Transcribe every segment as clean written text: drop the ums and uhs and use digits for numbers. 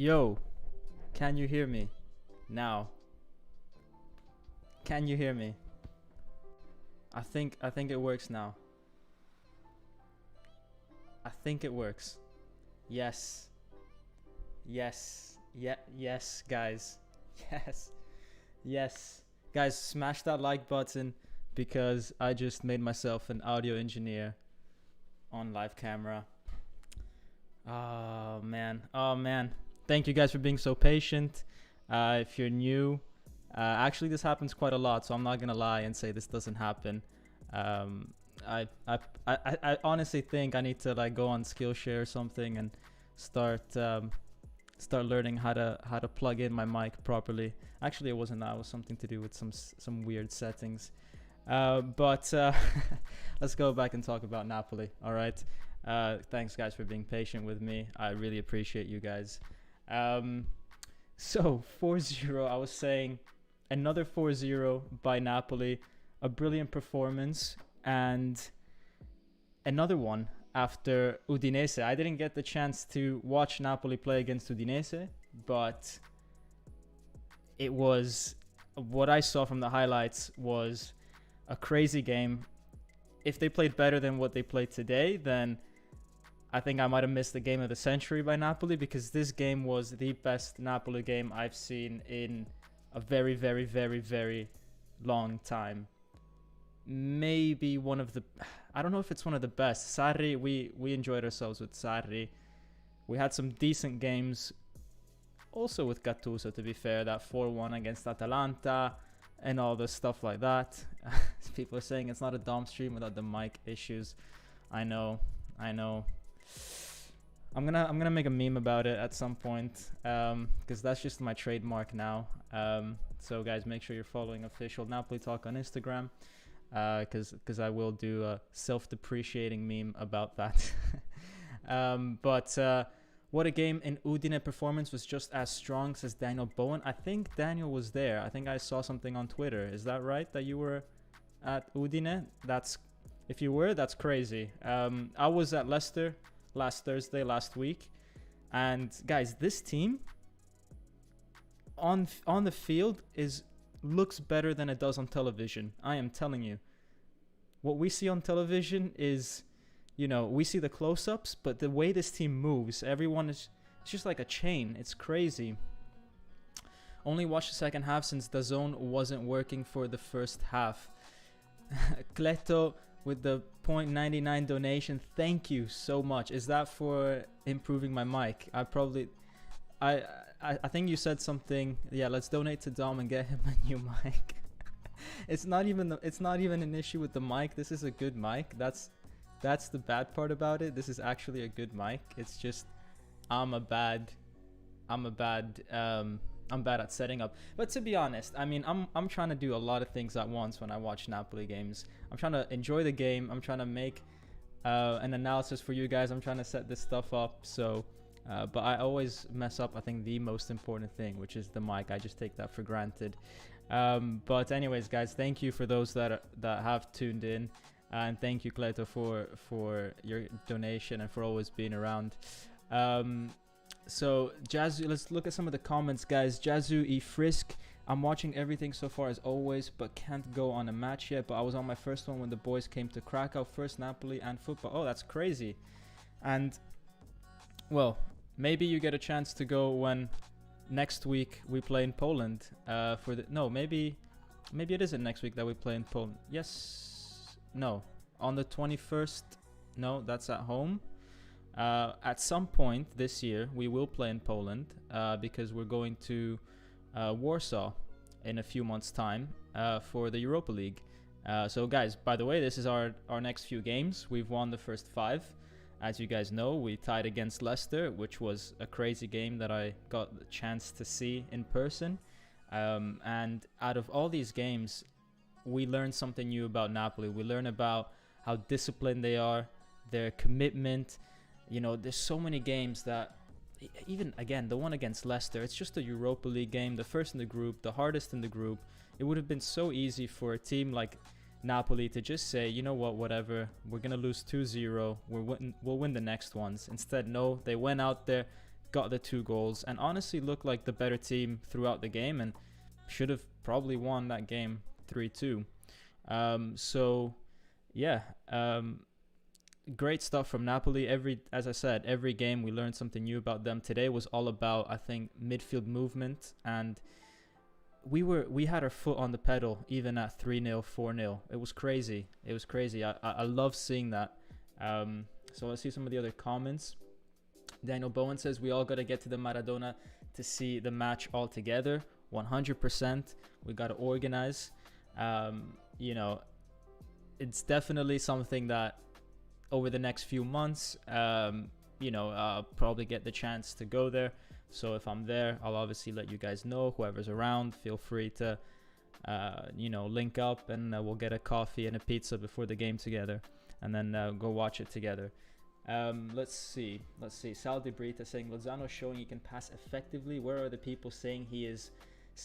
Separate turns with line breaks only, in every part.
Yo, can you hear me? Now. Can you hear me? I think it works now. I think it works. Yes. Yes. Yes, guys. Yes. Yes. Guys, smash that like button because I just made myself an audio engineer on live camera. Oh man. Oh man. Thank you guys for being so patient. If you're new, actually this happens quite a lot, so I'm not gonna lie and say this doesn't happen. I honestly think I need to like go on Skillshare or something and start learning how to plug in my mic properly. Actually, it wasn't that. It was something to do with some weird settings. But let's go back and talk about Napoli. All right. Thanks guys for being patient with me. I really appreciate you guys. So 4-0, I was saying another 4-0 by Napoli, a brilliant performance, and another one after Udinese. I didn't get the chance to watch Napoli play against Udinese, but it was, what I saw from the highlights was a crazy game. If they played better than what they played today, then I think I might have missed the game of the century by Napoli, because this game was the best Napoli game I've seen in a very, very, very, very long time. Maybe one of the, I don't know if it's one of the best. Sarri, we enjoyed ourselves with Sarri. We had some decent games also with Gattuso, to be fair, that 4-1 against Atalanta and all the stuff like that. People are saying it's not a Dom stream without the mic issues. I know. I'm gonna make a meme about it at some point, because that's just my trademark now. So guys, make sure you're following official Napoli Talk on Instagram, because I will do a self-depreciating meme about that. But what a game. In Udine performance was just as strong, says Daniel Bowen. I think Daniel was there. I think I saw something on Twitter. Is that right, that you were at Udine? If you were, that's crazy. I was at Leicester last week, and guys, this team on the field looks better than it does on television. I am telling you, what we see on television is, we see the close-ups, but the way this team moves, it's just like a chain. It's crazy. Only watched the second half since the zone wasn't working for the first half. Cleto with the 0.99 donation, thank you so much. Is that for improving my mic? I think you said something. Yeah, let's donate to Dom and get him a new mic. It's not even an issue with the mic. This is a good mic. That's the bad part about it. This is actually a good mic. It's just I'm bad at setting up. But to be honest, I mean, I'm trying to do a lot of things at once when I watch Napoli games. I'm trying to enjoy the game. I'm trying to make an analysis for you guys. I'm trying to set this stuff up. So, but I always mess up, I think, the most important thing, which is the mic. I just take that for granted. But anyways, guys, thank you for those that have tuned in. And thank you, Cleto, for your donation and for always being around. So Jazu, let's look at some of the comments, guys. Jazu E Frisk, I'm watching everything so far as always, but can't go on a match yet. But I was on my first one when the boys came to Krakow. First Napoli and football. Oh, that's crazy. And well, maybe you get a chance to go when next week we play in Poland. Maybe it isn't next week that we play in Poland. Yes, no, on the 21st. No, that's at home. At some point this year, we will play in Poland because we're going to Warsaw in a few months' time for the Europa League. So guys, by the way, this is our next few games. We've won the first 5. As you guys know, we tied against Leicester, which was a crazy game that I got the chance to see in person. And out of all these games, we learned something new about Napoli. We learned about how disciplined they are, their commitment. There's so many games that, even again, the one against Leicester, it's just a Europa League game, the first in the group, the hardest in the group. It would have been so easy for a team like Napoli to just say, you know what, whatever, we're going to lose 2-0, we'll win the next ones. Instead, no, they went out there, got the 2 goals, and honestly looked like the better team throughout the game, and should have probably won that game 3-2. So yeah, great stuff from Napoli. As I said, every game we learned something new about them. Today was all about, I think, midfield movement, and we had our foot on the pedal even at 3-0, 4-0. It was crazy. I love seeing that. So let's see some of the other comments. Daniel Bowen says, we all got to get to the Maradona to see the match all together. 100%. We got to organize. You know, it's definitely something that over the next few months, you know, I'll probably get the chance to go there. So if I'm there, I'll obviously let you guys know. Whoever's around, feel free to, you know, link up, and we'll get a coffee and a pizza before the game together, and then go watch it together. Let's see. Sal De Brita saying, Lozano showing he can pass effectively. Where are the people saying he is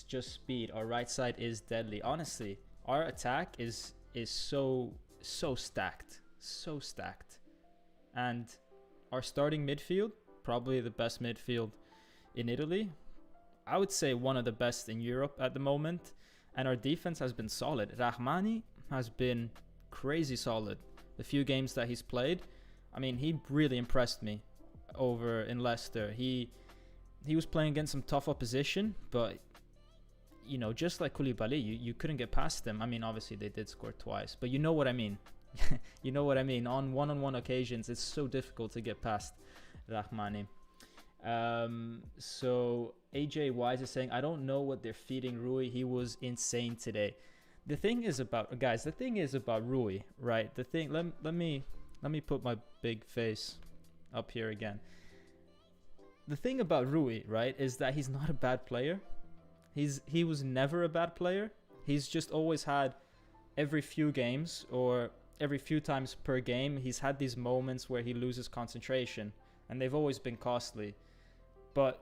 just speed? Our right side is deadly. Honestly, our attack is so stacked. So stacked. And our starting midfield, probably the best midfield in Italy. I would say one of the best in Europe at the moment. And our defense has been solid. Rahmani has been crazy solid. The few games that he's played, I mean, he really impressed me over in Leicester. He was playing against some tough opposition, but you know, just like Koulibaly, you couldn't get past them. I mean, obviously they did score twice, but you know what I mean. You know what I mean. On one-on-one occasions, it's so difficult to get past Rahmani. So AJ Wise is saying, I don't know what they're feeding Rui. He was insane today. The thing is about Rui, right? The thing, let me put my big face up here again. The thing about Rui, right, is that he's not a bad player. He was never a bad player. He's just always had, every few games or every few times per game, he's had these moments where he loses concentration, and they've always been costly. But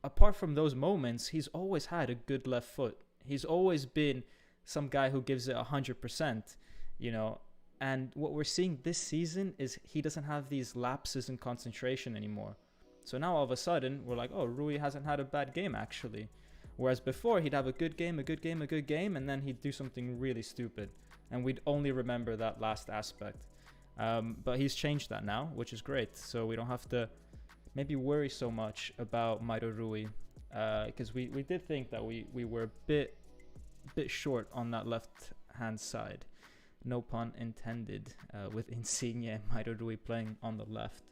apart from those moments, he's always had a good left foot. He's always been some guy who gives it 100%, you know. And what we're seeing this season is he doesn't have these lapses in concentration anymore. So now all of a sudden, we're like, oh, Rui hasn't had a bad game actually. Whereas before, he'd have a good game, and then he'd do something really stupid. And we'd only remember that last aspect. But he's changed that now, which is great. So we don't have to maybe worry so much about Mauro Rui. Because we did think that we were a bit short on that left-hand side. No pun intended, with Insigne and Mauro Rui playing on the left.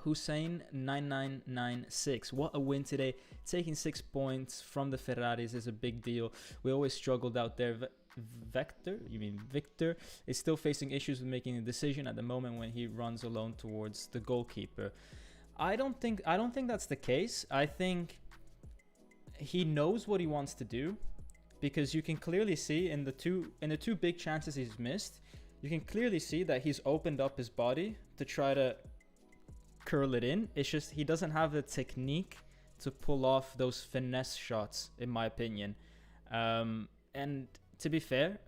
Hussein 9996, what a win today. Taking 6 points from the Ferraris is a big deal. We always struggled out there. Victor is still facing issues with making a decision at the moment when he runs alone towards the goalkeeper. I don't think that's the case. I think he knows what he wants to do, because you can clearly see in the two big chances he's missed, you can clearly see that he's opened up his body to try to curl it in. It's just he doesn't have the technique to pull off those finesse shots, in my opinion. And to be fair,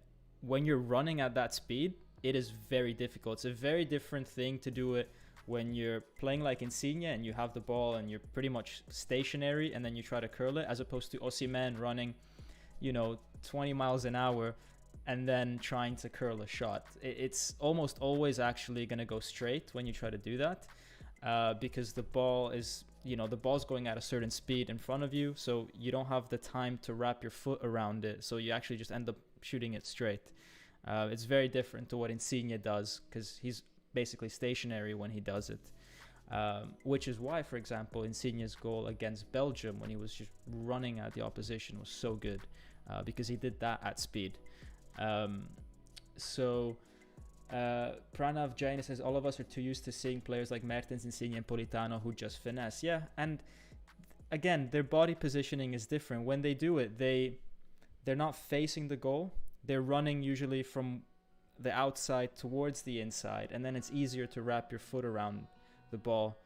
when you're running at that speed, it is very difficult. It's a very different thing to do it when you're playing like Insigne and you have the ball and you're pretty much stationary and then you try to curl it, as opposed to Osimhen running, 20 miles an hour and then trying to curl a shot. It's almost always actually going to go straight when you try to do that, because the ball is, the ball's going at a certain speed in front of you, so you don't have the time to wrap your foot around it, so you actually just end up shooting it straight. It's very different to what Insigne does, because he's basically stationary when he does it, which is why, for example, Insigne's goal against Belgium when he was just running at the opposition was so good, because he did that at speed. Pranav Jain says, all of us are too used to seeing players like Mertens, Insigne and Politano who just finesse. Yeah, and again, their body positioning is different. When they do it, they're not facing the goal. They're running usually from the outside towards the inside, and then it's easier to wrap your foot around the ball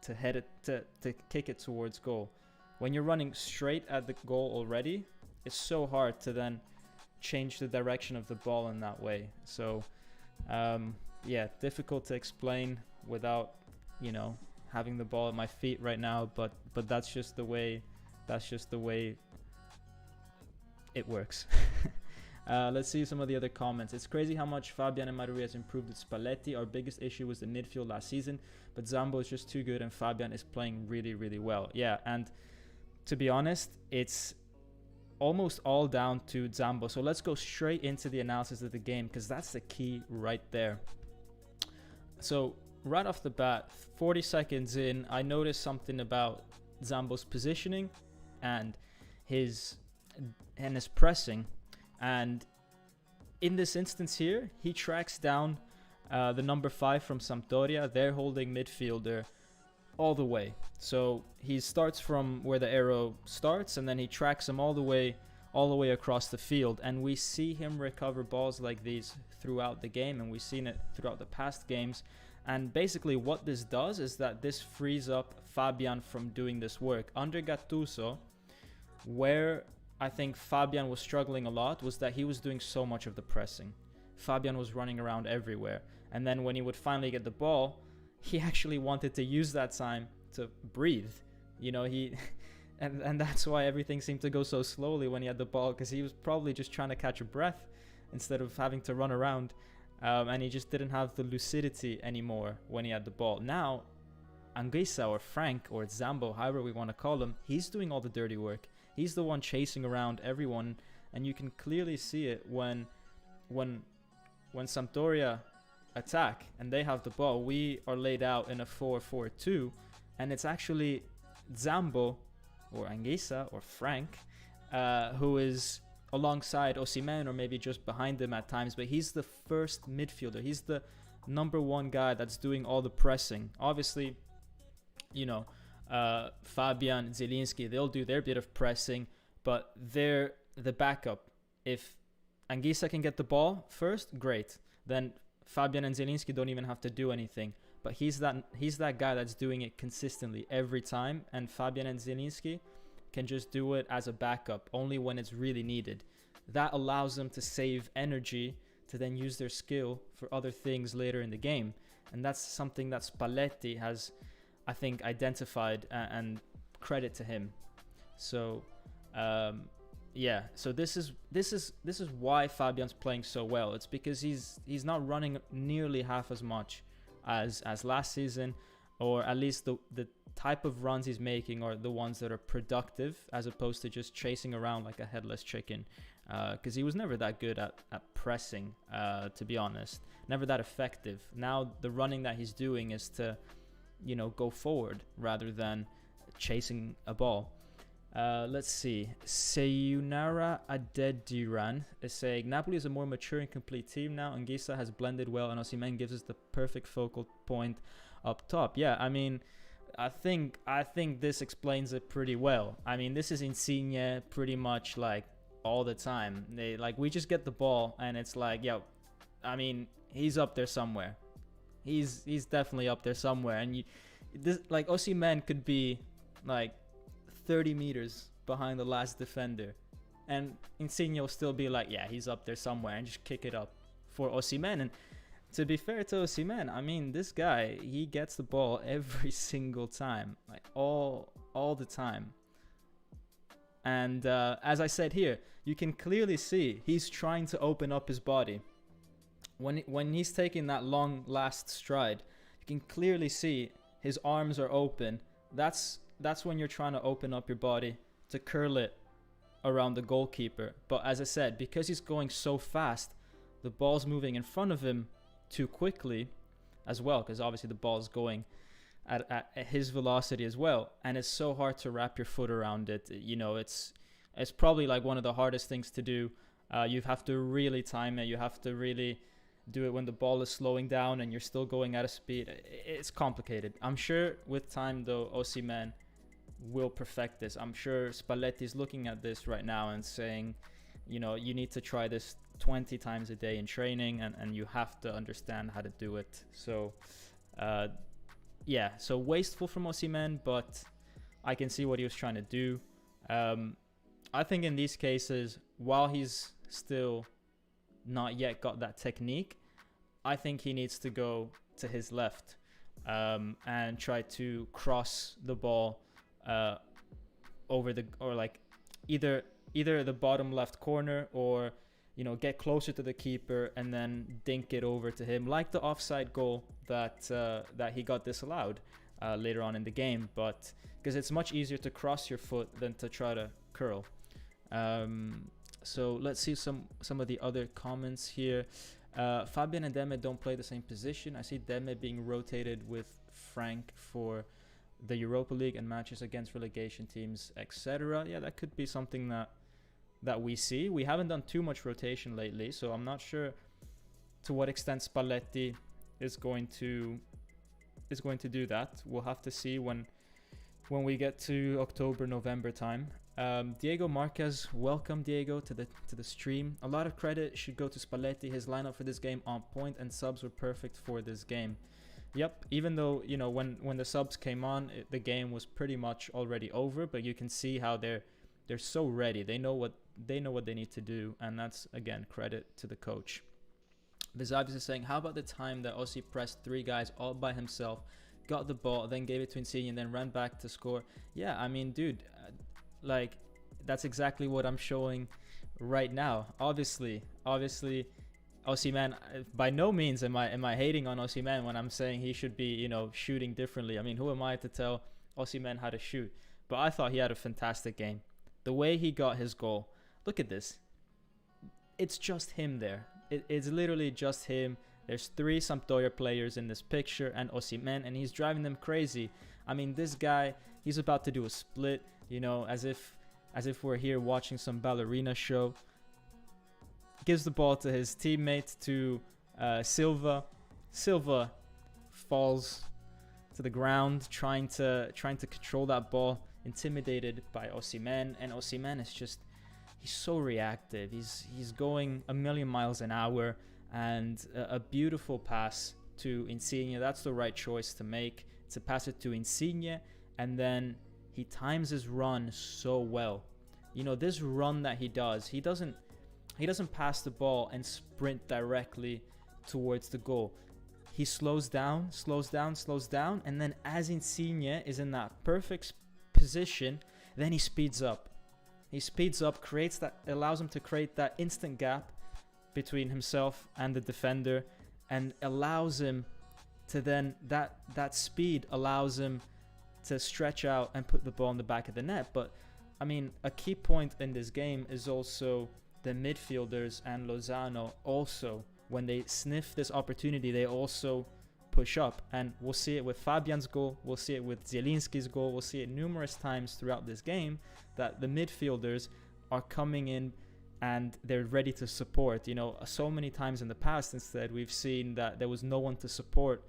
to head it to kick it towards goal. When you're running straight at the goal already, it's so hard to then change the direction of the ball in that way. So yeah, difficult to explain without having the ball at my feet right now, but that's just the way it works. Let's see some of the other comments. It's crazy how much Fabian and Maria has improved with Spalletti. Our biggest issue was the midfield last season, but Zambo is just too good and Fabian is playing really, really well. Yeah, and to be honest, it's almost all down to Zambo. So let's go straight into the analysis of the game, because that's the key right there. So right off the bat, 40 seconds in, I noticed something about Zambo's positioning and his pressing. And in this instance here, he tracks down the number 5 from Sampdoria. They're holding midfielder all the way. So he starts from where the arrow starts, and then he tracks him all the way across the field. And we see him recover balls like these throughout the game, and we've seen it throughout the past games. And basically what this does is that this frees up Fabian from doing this work. Under Gattuso, where I think Fabian was struggling a lot was that he was doing so much of the pressing. Fabian was running around everywhere. And then when he would finally get the ball, he actually wanted to use that time to breathe. You know, and that's why everything seemed to go so slowly when he had the ball, because he was probably just trying to catch a breath instead of having to run around. And he just didn't have the lucidity anymore when he had the ball. Now, Anguissa or Frank or Zambo, however we want to call him, he's doing all the dirty work. He's the one chasing around everyone, and you can clearly see it when Sampdoria attack and they have the ball. We are laid out in a 4-4-2, and it's actually Zambo or Anguissa or Frank who is alongside Osimhen or maybe just behind him at times, but he's the first midfielder. He's the number 1 guy that's doing all the pressing. Obviously, you know, Fabian, Zielinski, they'll do their bit of pressing, but they're the backup. If Anguissa can get the ball first, great. Then Fabian and Zielinski don't even have to do anything. But he's that guy that's doing it consistently every time, and Fabian and Zielinski can just do it as a backup only when it's really needed. That allows them to save energy to then use their skill for other things later in the game. And that's something that Spalletti has, I think, identified, and credit to him. So yeah, so this is why Fabian's playing so well. It's because he's not running nearly half as much as last season, or at least the type of runs he's making are the ones that are productive, as opposed to just chasing around like a headless chicken, because he was never that good at pressing, to be honest, never that effective. Now the running that he's doing is to, you know, go forward rather than chasing a ball. Let's see. Sayunara Adediran is saying Napoli is a more mature and complete team now. Anguissa has blended well, and Osimhen gives us the perfect focal point up top. Yeah, I mean, I think this explains it pretty well. I mean, this is Insigne pretty much like all the time. We just get the ball and it's like, yo, I mean, he's up there somewhere. He's definitely up there somewhere. And Osimhen could be like 30 meters behind the last defender, and Insigne will still be like, yeah, he's up there somewhere, and just kick it up for Osimhen. And to be fair to Osimhen, I mean, this guy, he gets the ball every single time, like all the time. And as I said here, you can clearly see he's trying to open up his body. When he's taking that long last stride, you can clearly see his arms are open. That's when you're trying to open up your body to curl it around the goalkeeper. But as I said, because he's going so fast, the ball's moving in front of him too quickly as well, because obviously the ball's going at his velocity as well, and it's so hard to wrap your foot around it. You know, it's probably like one of the hardest things to do. You have to really time it. You have to really do it when the ball is slowing down and you're still going at a speed. It's complicated. I'm sure with time, though, Osimhen will perfect this. I'm sure Spalletti's looking at this right now and saying, you know, you need to try this 20 times a day in training, and you have to understand how to do it. So yeah, so wasteful from Osimhen, but I can see what he was trying to do. I think in these cases, while he's still not yet got that technique, I think he needs to go to his left, and try to cross the ball over the, or like either the bottom left corner, or get closer to the keeper and then dink it over to him, like the offside goal that he got disallowed later on in the game. But because it's much easier to cross your foot than to try to curl. So let's see some of the other comments here. Fabian and Demme don't play the same position. I see Demme being rotated with Frank for the Europa League and matches against relegation teams, etc. Yeah, that could be something that we see. We haven't done too much rotation lately, so I'm not sure to what extent Spalletti is going to do that. We'll have to see when we get to October, November time. Diego Marquez, welcome Diego to the stream. A lot of credit should go to Spalletti. His lineup for this game on point, and subs were perfect for this game. Yep, even though when the subs came on, the game was pretty much already over, but you can see how they're so ready. They know what they need to do, and that's again credit to the coach. Vizavis is saying, how about the time that Ossi pressed 3 guys all by himself, got the ball, then gave it to Insigne, and then ran back to score? Yeah, I mean, dude, like that's exactly what I'm showing right now. Obviously, Osimhen, by no means am I hating on Osimhen when I'm saying he should be, shooting differently. I mean, who am I to tell Osimhen how to shoot? But I thought he had a fantastic game. The way he got his goal, look at this. It's just him there. It's literally just him. There's 3 Sampdoria players in this picture and Osimhen, and he's driving them crazy. I mean, this guy, he's about to do a split, as if we're here watching some ballerina show. Gives the ball to his teammate, to Silva. Silva falls to the ground, trying to control that ball, intimidated by Osimhen, and Osimhen is just, he's so reactive. He's going a million miles an hour, and a beautiful pass to Insigne. That's the right choice to make, to pass it to Insigne, and then he times his run so well. This run that he doesn't pass the ball and sprint directly towards the goal. He slows down, and then as Insigne is in that perfect position, then he speeds up. Allows him to create that instant gap between himself and the defender, and allows him to then, that speed allows him to stretch out and put the ball in the back of the net. But I mean, a key point in this game is also the midfielders and Lozano also, when they sniff this opportunity, they also push up. And we'll see it with Fabian's goal, we'll see it with Zielinski's goal, we'll see it numerous times throughout this game, that the midfielders are coming in and they're ready to support. So many times in the past, instead, we've seen that there was no one to support,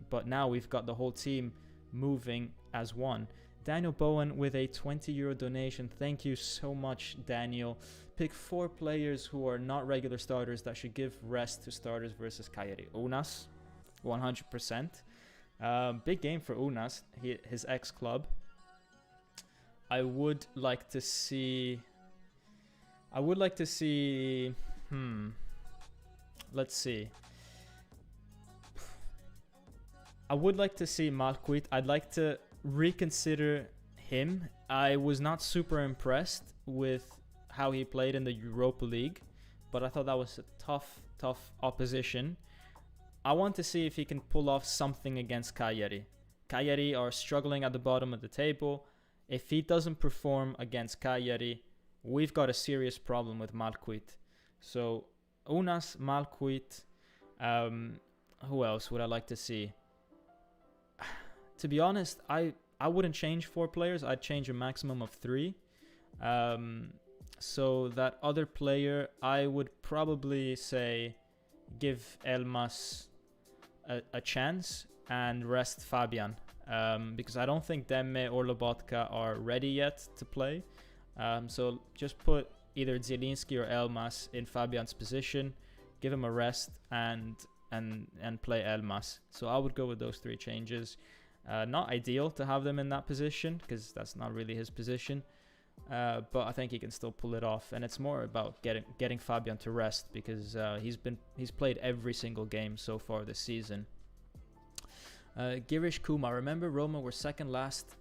but now we've got the whole team moving as one. Daniel Bowen with a €20 donation. Thank you so much, Daniel. Pick 4 players who are not regular starters that should give rest to starters versus Cagliari. Unas, 100%. Big game for Unas, his ex-club. I would like to see... Let's see. I would like to see Malquit. I'd like to reconsider him. I was not super impressed with how he played in the Europa League, but I thought that was a tough opposition. I want to see if he can pull off something against Cagliari. Cagliari are struggling at the bottom of the table. If he doesn't perform against Cagliari, we've got a serious problem with Malquit. So Unas, Malquit. Who else would I like to see? To be honest, I wouldn't change 4 players. I'd change a maximum of 3. So that other player, I would probably say give Elmas a chance and rest Fabian. Because I don't think Demme or Lobotka are ready yet to play. So just put either Zielinski or Elmas in Fabian's position, give him a rest, and play Elmas. So I would go with those 3 changes. Not ideal to have them in that position, because that's not really his position. But I think he can still pull it off, and it's more about getting Fabian to rest, because he's played every single game so far this season. Girish Kumar, remember Roma were second last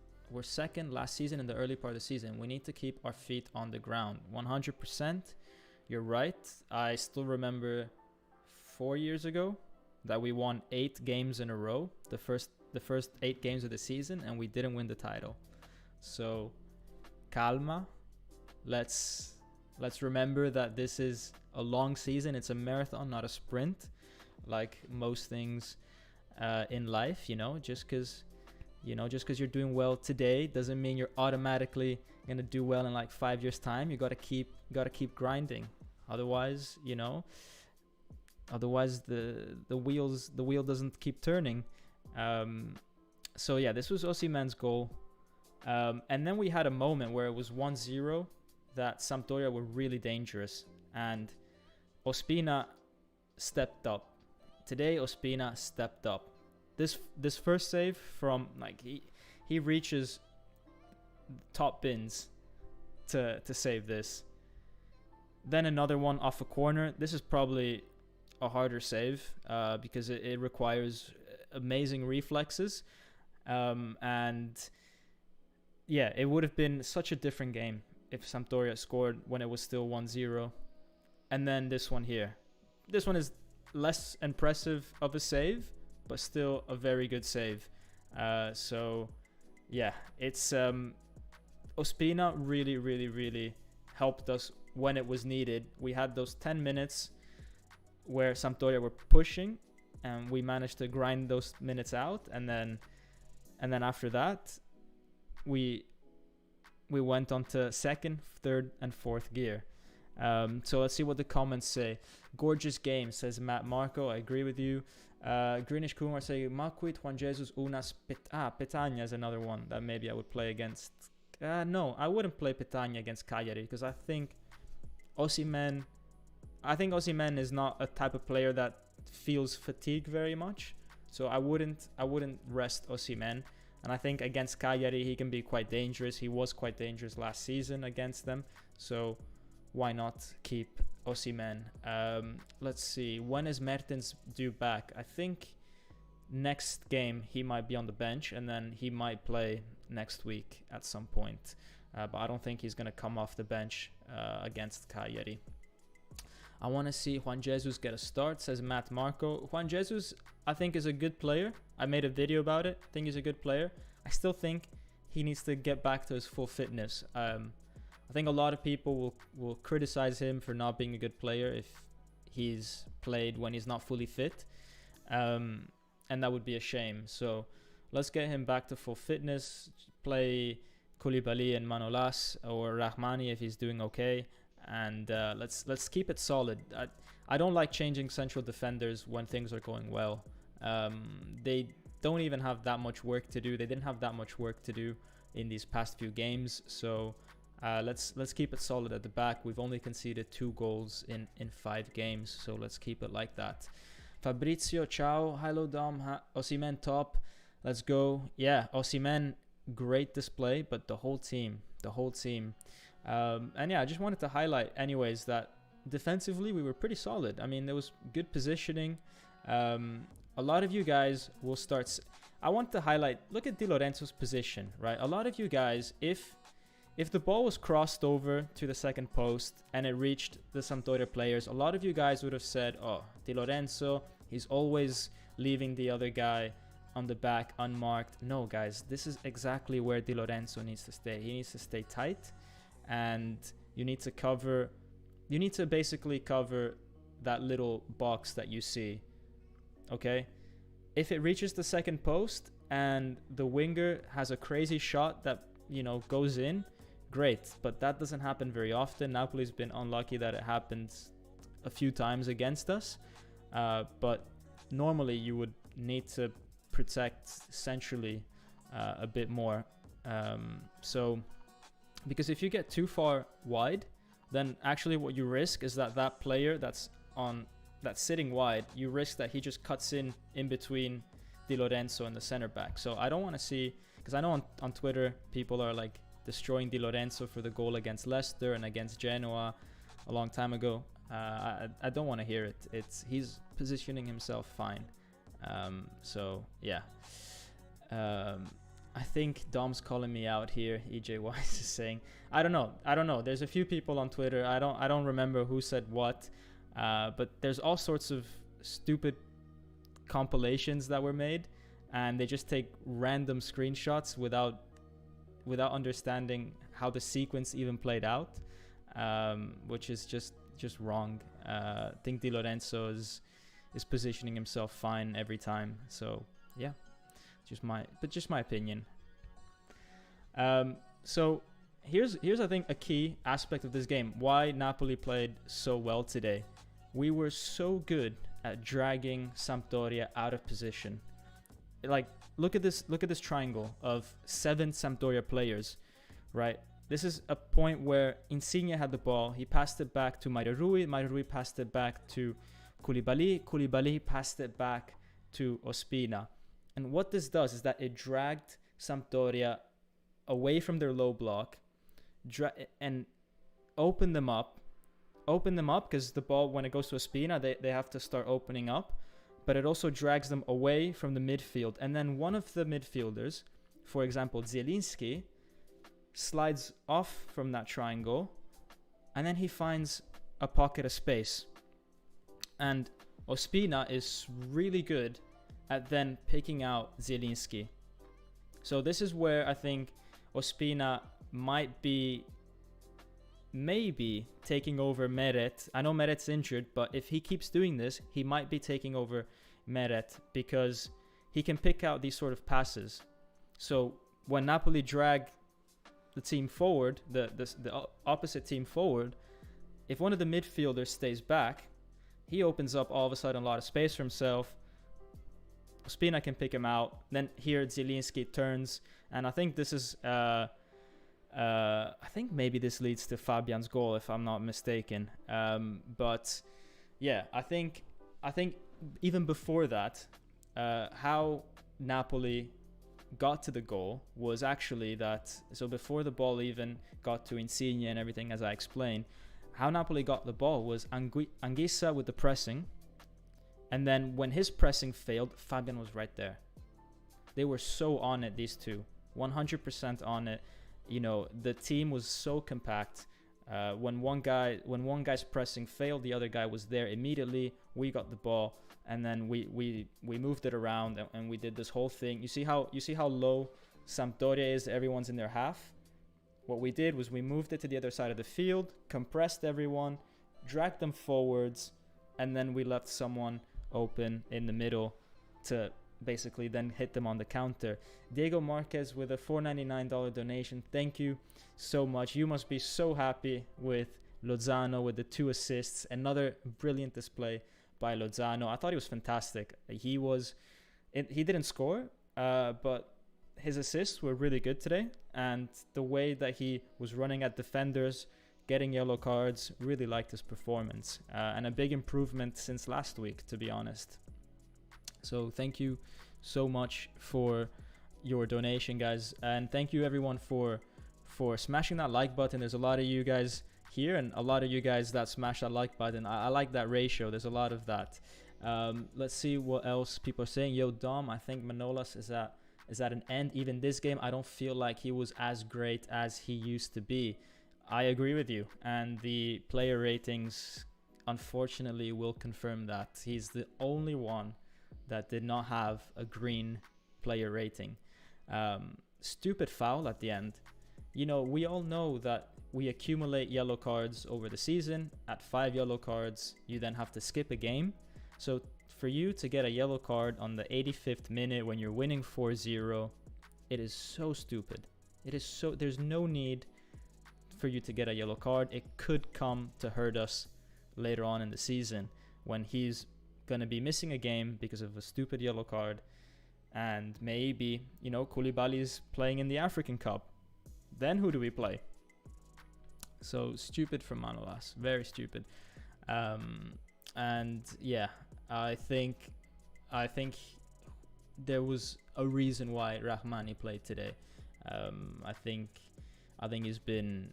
season in the early part of the season. We need to keep our feet on the ground. 100%. You're right. I still remember 4 years ago that we won 8 games in a row, the first 8 games of the season, and we didn't win the title. So calma. Let's remember that this is a long season. It's a marathon, not a sprint, like most things in life. Just because you're doing well today doesn't mean you're automatically gonna do well in like 5 years time. You gotta keep grinding. Otherwise, the wheel doesn't keep turning. So yeah, this was Osimhen's goal. And then we had a moment where it was 1-0 that Sampdoria were really dangerous, and Ospina stepped up. Today Ospina stepped up. This first save from he reaches top bins to save this. Then another one off a corner. This is probably a harder save because it requires amazing reflexes. And yeah, it would have been such a different game if Sampdoria scored when it was still 1-0. And then this one here. This one is less impressive of a save, but still a very good save. So yeah, it's Ospina really, really, really helped us when it was needed. We had those 10 minutes where Sampdoria were pushing, and we managed to grind those minutes out, and then after that we went on to second, third, and fourth gear. So let's see what the comments say. Gorgeous game, says Matt Marco. I agree with you. Greenish Kumar say Maquit, Juan Jesus, Unas, Petagna is another one that maybe I would play against. No, I wouldn't play Petagna against Cagliari because I think Osimhen is not a type of player that feels fatigue very much. So I wouldn't rest Osimhen. And I think against Cagliari he can be quite dangerous. He was quite dangerous last season against them. So why not keep Osimhen? Let's see. When is Mertens due back? I think next game he might be on the bench, and then he might play next week at some point. But I don't think he's going to come off the bench against Cagliari. I want to see Juan Jesus get a start, says Matt Marco. Juan Jesus, I think, is a good player. I made a video about it. I think he's a good player. I still think he needs to get back to his full fitness. I think a lot of people will criticize him for not being a good player if he's played when he's not fully fit. And that would be a shame. So let's get him back to full fitness. Play Koulibaly and Manolas or Rahmani if he's doing okay. And let's keep it solid. I don't like changing central defenders when things are going well. They don't even have that much work to do. They didn't have that much work to do in these past few games. So let's keep it solid at the back. We've only conceded 2 goals in 5 games. So let's keep it like that. Fabrizio, ciao. Hello, Dom. Osimhen top. Let's go. Yeah, Osimhen, great display, but the whole team. And yeah, I just wanted to highlight anyways that defensively we were pretty solid. I mean, there was good positioning. A lot of you guys will start... I want to highlight, look at Di Lorenzo's position, right? A lot of you guys, if the ball was crossed over to the second post and it reached the Sampdoria players, a lot of you guys would have said, oh, Di Lorenzo, he's always leaving the other guy on the back unmarked. No, guys, this is exactly where Di Lorenzo needs to stay. He needs to stay tight. And you need to basically cover that little box that you see. Okay, if it reaches the second post and the winger has a crazy shot that goes in, great, but that doesn't happen very often. Napoli's been unlucky that it happens a few times against us, but normally you would need to protect centrally a bit more. Because if you get too far wide, then actually what you risk is that player that's sitting wide, you risk that he just cuts in between Di Lorenzo and the center back. So I don't want to see, because I know on Twitter people are like destroying Di Lorenzo for the goal against Leicester and against Genoa a long time ago. I don't want to hear it. He's positioning himself fine. So yeah. I think Dom's calling me out here. EJ Wise is saying, I don't know. There's a few people on Twitter. I don't remember who said what, but there's all sorts of stupid compilations that were made, and they just take random screenshots without understanding how the sequence even played out, which is just wrong. I think Di Lorenzo is positioning himself fine every time. So yeah, just my opinion. So here's I think a key aspect of this game, why Napoli played so well today. We were so good at dragging Sampdoria out of position. Like, look at this triangle of 7 Sampdoria players, right? This is a point where Insigne had the ball. He passed it back to Mario Rui passed it back to Koulibaly passed it back to Ospina. And what this does is that it dragged Sampdoria away from their low block and opened them up because the ball, when it goes to Ospina, they have to start opening up. But it also drags them away from the midfield. And then one of the midfielders, for example, Zielinski, slides off from that triangle, and then he finds a pocket of space. And Ospina is really good at then picking out Zielinski. So this is where I think Ospina might be maybe taking over Meret. I know Meret's injured, but if he keeps doing this, he might be taking over Meret because he can pick out these sort of passes. So when Napoli drag the team forward, the opposite team forward, if one of the midfielders stays back, he opens up all of a sudden a lot of space for himself. Ospina can pick him out. Then here Zielinski turns, and I think this is I think maybe this leads to Fabian's goal, if I'm not mistaken. But yeah, I think even before that, how Napoli got to the goal was actually that. So before the ball even got to Insigne and everything, as I explained, how Napoli got the ball was Anguissa with the pressing, and then when his pressing failed, Fabian was right there. They were so on it, these two, 100% on it. You know, the team was so compact. When one guy's pressing failed, the other guy was there immediately. We got the ball, and then we moved it around, and we did this whole thing. You see how low Sampdoria is? Everyone's in their half. What we did was we moved it to the other side of the field, compressed everyone, dragged them forwards, and then we left someone open in the middle to basically then hit them on the counter. Diego Marquez with a $4.99 donation. Thank you so much. You must be so happy with Lozano with the 2 assists. Another brilliant display by Lozano. I thought he was fantastic. He didn't score, but his assists were really good today. And the way that he was running at defenders, getting yellow cards, really liked his performance. And a big improvement since last week, to be honest. So thank you so much for your donation, guys, and thank you everyone for smashing that like button. There's a lot of you guys here and a lot of you guys that smash that like button. I like that ratio. There's a lot of that. Let's see what else people are saying. Yo, Dom, I think Manolas is at an end. Even this game, I don't feel like he was as great as he used to be. I agree with you, and the player ratings unfortunately will confirm that. He's the only one that did not have a green player rating. Stupid foul at the end. You know, we all know that we accumulate yellow cards over the season. At 5 yellow cards, you then have to skip a game. So for you to get a yellow card on the 85th minute when you're winning 4-0, it is so stupid. There's no need for you to get a yellow card. It could come to hurt us later on in the season when he's going to be missing a game because of a stupid yellow card, and maybe, you know, Koulibaly is playing in the African Cup. Then who do we play? So stupid from Manolas, very stupid. And yeah, I think there was a reason why Rahmani played today. I He's been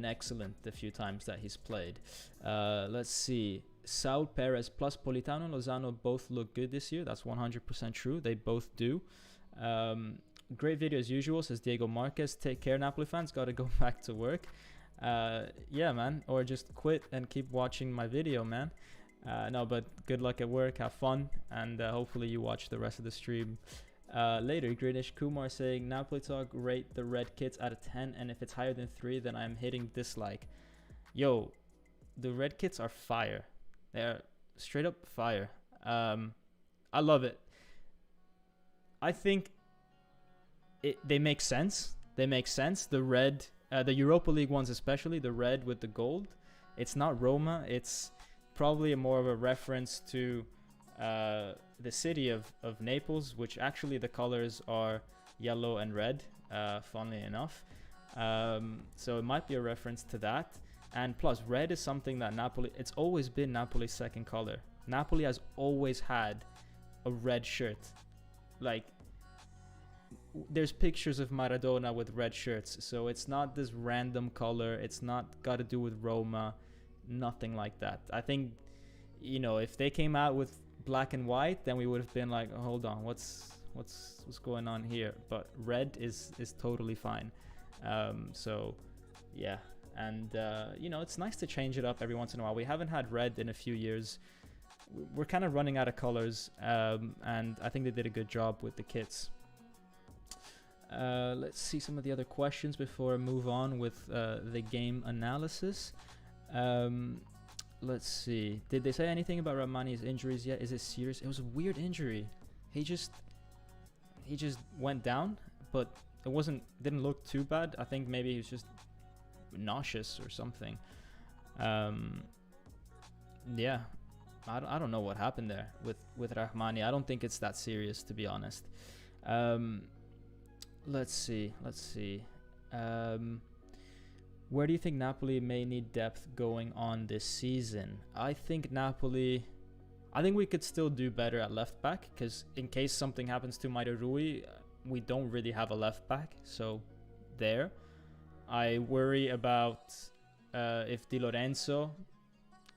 excellent the few times that he's played. Let's see. Saul Perez plus Politano and Lozano both look good this year. That's 100% true. They both do. Great video as usual, says Diego Marquez. Take care, Napoli fans. Got to go back to work. Yeah, man. Or just quit and keep watching my video, man. No, but good luck at work. Have fun. And hopefully you watch the rest of the stream later. Greenish Kumar saying, Napoli talk, rate the red kits out of 10. And if it's higher than 3, then I'm hitting dislike. Yo, the red kits are fire. They're straight up fire. I love it. I think they make sense. They make sense. The red, the Europa League ones especially, the red with the gold. It's not Roma. It's probably more of a reference to the city of Naples, which actually the colors are yellow and red, funnily enough. So it might be a reference to that. And plus, red is something that Napoli, it's always been Napoli's second color. Napoli has always had a red shirt. Like, there's pictures of Maradona with red shirts. So it's not this random color. It's not got to do with Roma. Nothing like that. I think, you know, if they came out with black and white, then we would have been like, oh, hold on, what's going on here? But red is totally fine. So yeah. And, you know, it's nice to change it up every once in a while. We haven't had red in a few years. We're kind of running out of colors. And I think they did a good job with the kits. Let's see some of the other questions before I move on with the game analysis. Let's see. Did they say anything about Rrahmani's injuries yet? Is it serious? It was a weird injury. He just went down, but it didn't look too bad. I think maybe he was just nauseous or something. Yeah, I don't know what happened there with Rrahmani. I don't think it's that serious, to be honest. Let's see. Where do you think Napoli may need depth going on this season? I think we could still do better at left back, because in case something happens to Mario Rui, we don't really have a left back. So there. I worry about if Di Lorenzo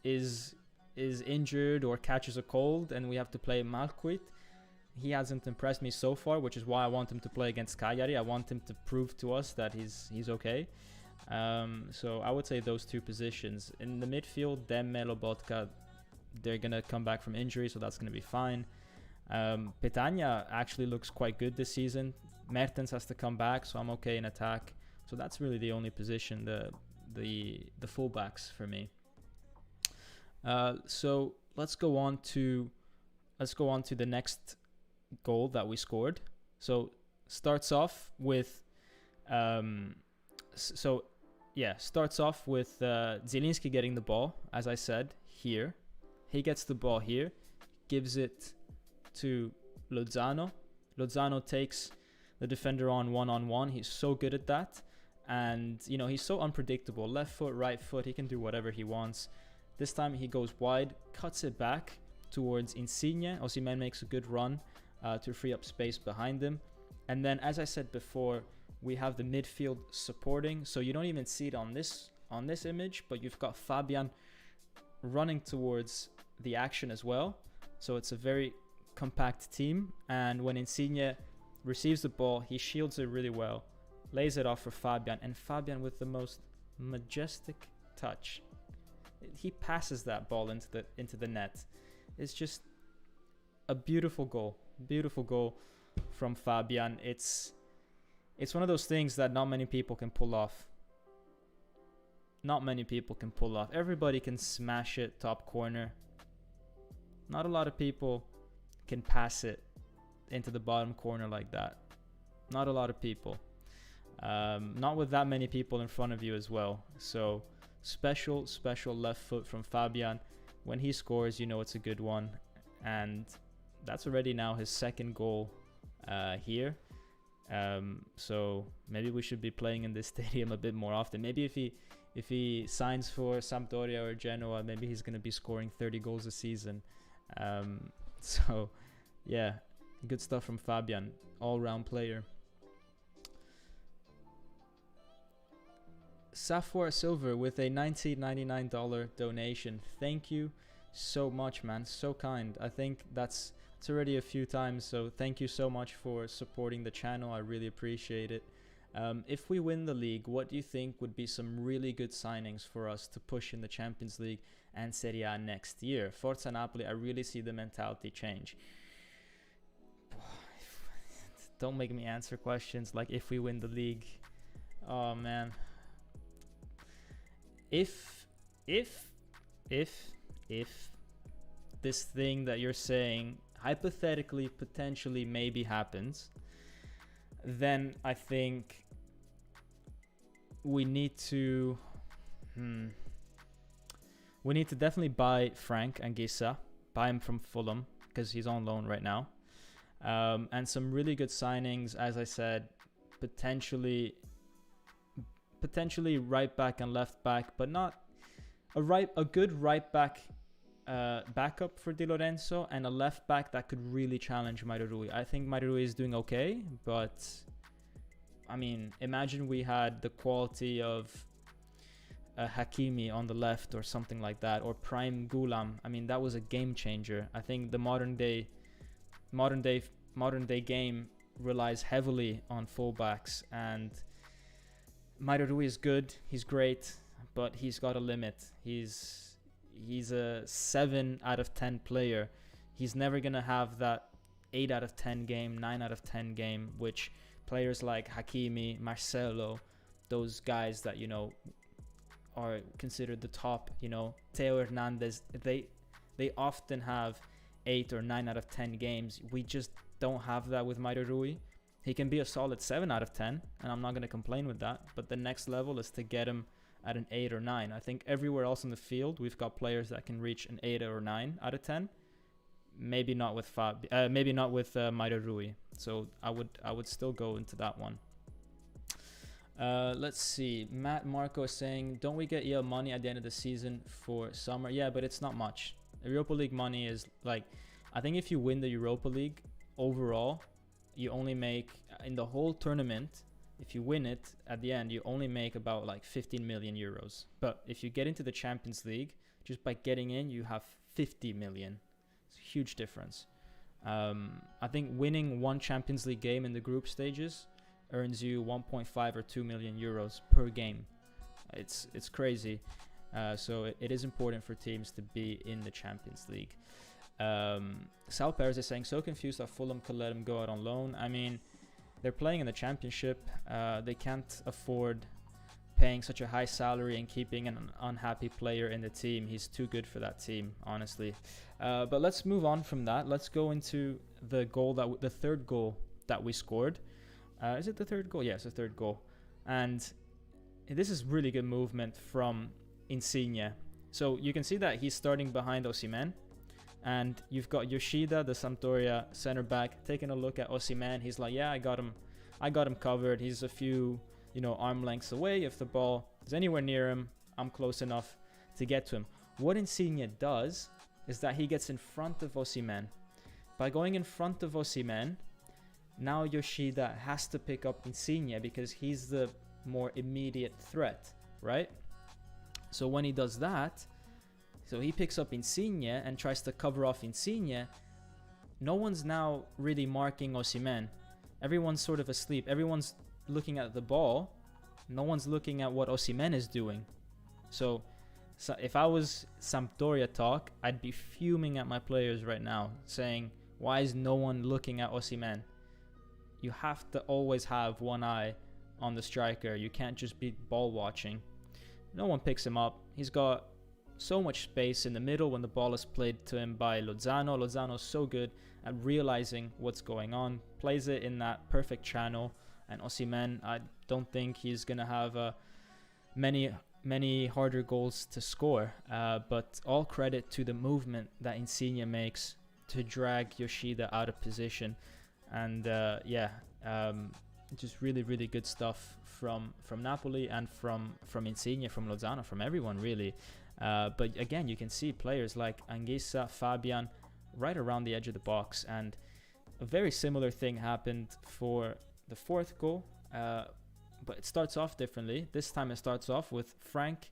is injured or catches a cold and we have to play Malquit. He hasn't impressed me so far, which is why I want him to play against Cagliari. I want him to prove to us that he's okay. So I would say those two positions. In the midfield, Demme, Lobotka, they're going to come back from injury, so that's going to be fine. Petagna actually looks quite good this season. Mertens has to come back, so I'm okay in attack. So that's really the only position, the fullbacks for me. So let's go on to the next goal that we scored. So starts off with Zielinski getting the ball, as I said, here. He gets the ball here, gives it to Lozano. Lozano takes the defender on one-on-one. He's so good at that. And, you know, he's so unpredictable. Left foot, right foot, he can do whatever he wants. This time he goes wide, cuts it back towards Insigne. Osimhen makes a good run to free up space behind him. And then, as I said before, we have the midfield supporting. So you don't even see it on this image, but you've got Fabian running towards the action as well. So it's a very compact team. And when Insigne receives the ball, he shields it really well. Lays it off for Fabian, and Fabian with the most majestic touch. He passes that ball into the net. It's just a beautiful goal from Fabian. It's one of those things that not many people can pull off. Everybody can smash it top corner. Not a lot of people can pass it into the bottom corner like that. Not a lot of people. Not with that many people in front of you as well. So special left foot from Fabian. When he scores, you know it's a good one. And that's already now his second goal here. So maybe we should be playing in this stadium a bit more often. Maybe if he signs for Sampdoria or Genoa, maybe he's going to be scoring 30 goals a season. So yeah, good stuff from Fabian. All-round player. Safor Silver with a $19.99 donation. Thank you so much, man. So kind. I think that's already a few times, so thank you so much for supporting the channel. I really appreciate it. If we win the league, what do you think would be some really good signings for us to push in the Champions League and Serie A next year? Forza Napoli, I really see the mentality change. Don't make me answer questions like if we win the league. Oh man. If this thing that you're saying hypothetically, potentially, maybe happens, then I think we need to definitely buy Frank Anguissa, buy him from Fulham because he's on loan right now, and some really good signings, as I said, potentially right back and left back, but not a good right back backup for Di Lorenzo, and a left back that could really challenge Mario Rui. I think Mario Rui is doing okay, but I mean, imagine we had the quality of Hakimi on the left or something like that, or Prime Gulam. I mean, that was a game changer. I think the modern day game relies heavily on fullbacks, and Mario Rui is good, he's great, but he's got a limit. He's a 7 out of 10 player. He's never gonna have that 8 out of 10 game, 9 out of 10 game, which players like Hakimi, Marcelo, those guys that, you know, are considered the top, you know, Theo Hernandez, they often have 8 or 9 out of 10 games. We just don't have that with Mario Rui. He can be a solid 7 out of 10, and I'm not going to complain with that, but the next level is to get him at an 8 or 9. I think everywhere else in the field, we've got players that can reach an 8 or 9 out of 10. Maybe not with Mario Rui. So I would still go into that one. Let's see. Matt Marco is saying, don't we get EL money at the end of the season for summer? Yeah, but it's not much. The Europa League money is like, I think if you win the Europa League overall, you only make, in the whole tournament, if you win it at the end, you only make about like 15 million euros. But if you get into the Champions League, just by getting in, you have 50 million. It's a huge difference. I think winning one Champions League game in the group stages earns you 1.5 or 2 million euros per game. It's crazy. So it is important for teams to be in the Champions League. Sal Perez is saying, so confused that Fulham could let him go out on loan. I mean, they're playing in the Championship. They can't afford paying such a high salary and keeping an unhappy player in the team. He's too good for that team, honestly. But let's move on from that. Let's go into the third goal that we scored. Is it the third goal? Yes, the third goal. And this is really good movement from Insigne. So you can see that he's starting behind Osimhen. And you've got Yoshida, the Sampdoria center back, taking a look at Osimhen. He's like, yeah, I got him covered. He's a few, arm lengths away. If the ball is anywhere near him, I'm close enough to get to him. What Insigne does is that he gets in front of Osimhen. By going in front of Osimhen, now Yoshida has to pick up Insigne because he's the more immediate threat, right? So when he does that, so he picks up Insigne and tries to cover off Insigne. No one's now really marking Osimhen. Everyone's sort of asleep. Everyone's looking at the ball. No one's looking at what Osimhen is doing. So if I was Sampdoria talk, I'd be fuming at my players right now, saying, why is no one looking at Osimhen? You have to always have one eye on the striker. You can't just be ball watching. No one picks him up. He's got so much space in the middle when the ball is played to him by Lozano. Lozano's so good at realizing what's going on, plays it in that perfect channel. And Osimhen, I don't think he's going to have many harder goals to score. But all credit to the movement that Insigne makes to drag Yoshida out of position. And just really, really good stuff from Napoli and from Insigne, from Lozano, from everyone really. But again, you can see players like Anguissa, Fabian right around the edge of the box. And a very similar thing happened for the fourth goal. But it starts off differently. This time it starts off with Frank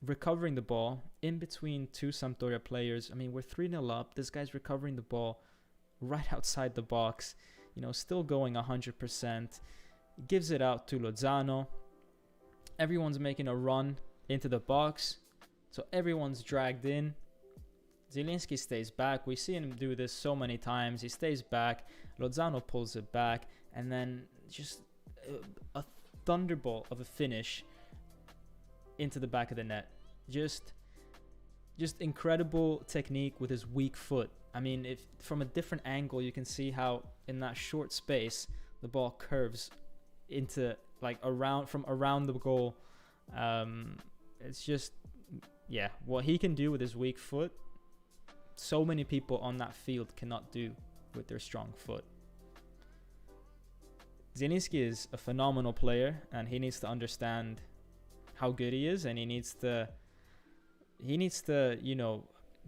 recovering the ball in between two Sampdoria players. I mean, we're 3-0 up. This guy's recovering the ball right outside the box, you know, still going 100%. Gives it out to Lozano. Everyone's making a run into the box, so everyone's dragged in. Zielinski stays back. We see him do this so many times. He stays back. Lozano pulls it back, and then just a thunderbolt of a finish into the back of the net. Just incredible technique with his weak foot. I mean, if from a different angle, you can see how in that short space the ball curves into like from around the goal. It's just, yeah, what he can do with his weak foot, so many people on that field cannot do with their strong foot. Zielinski is a phenomenal player, and he needs to understand how good he is, and he needs to, you know,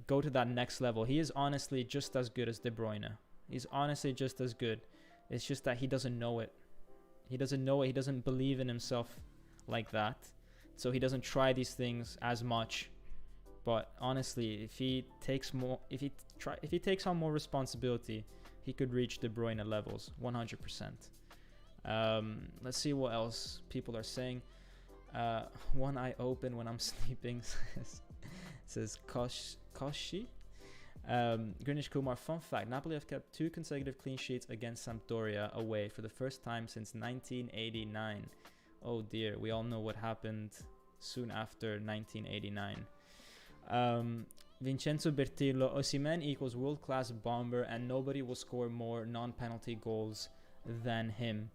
go to that next level. He is honestly just as good as De Bruyne. He's honestly just as good. It's just that he doesn't know it. He doesn't know it. He doesn't believe in himself like that. So he doesn't try these things as much. But honestly, if he takes on more responsibility, he could reach De Bruyne levels 100%. Let's see what else people are saying. One eye open when I'm sleeping, says Koshi. Greenwich Kumar, fun fact, Napoli have kept 2 consecutive clean sheets against Sampdoria away for the first time since 1989. Oh dear, we all know what happened soon after 1989. Vincenzo Bertillo, Osimhen equals world-class bomber, and nobody will score more non-penalty goals than him.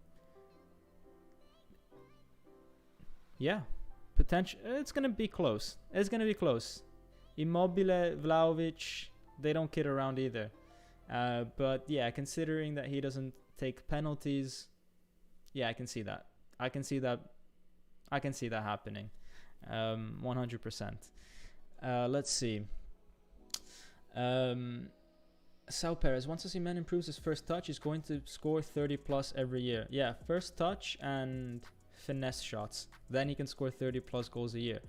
Yeah, potential. It's gonna be close. Immobile, Vlahovic, they don't kid around either. But yeah, considering that he doesn't take penalties, yeah, I can see that happening. 100%. Let's see. Sal Perez, once Osimhen improves his first touch, he's going to score 30 plus every year. Yeah, first touch and finesse shots. Then he can score 30 plus goals a year.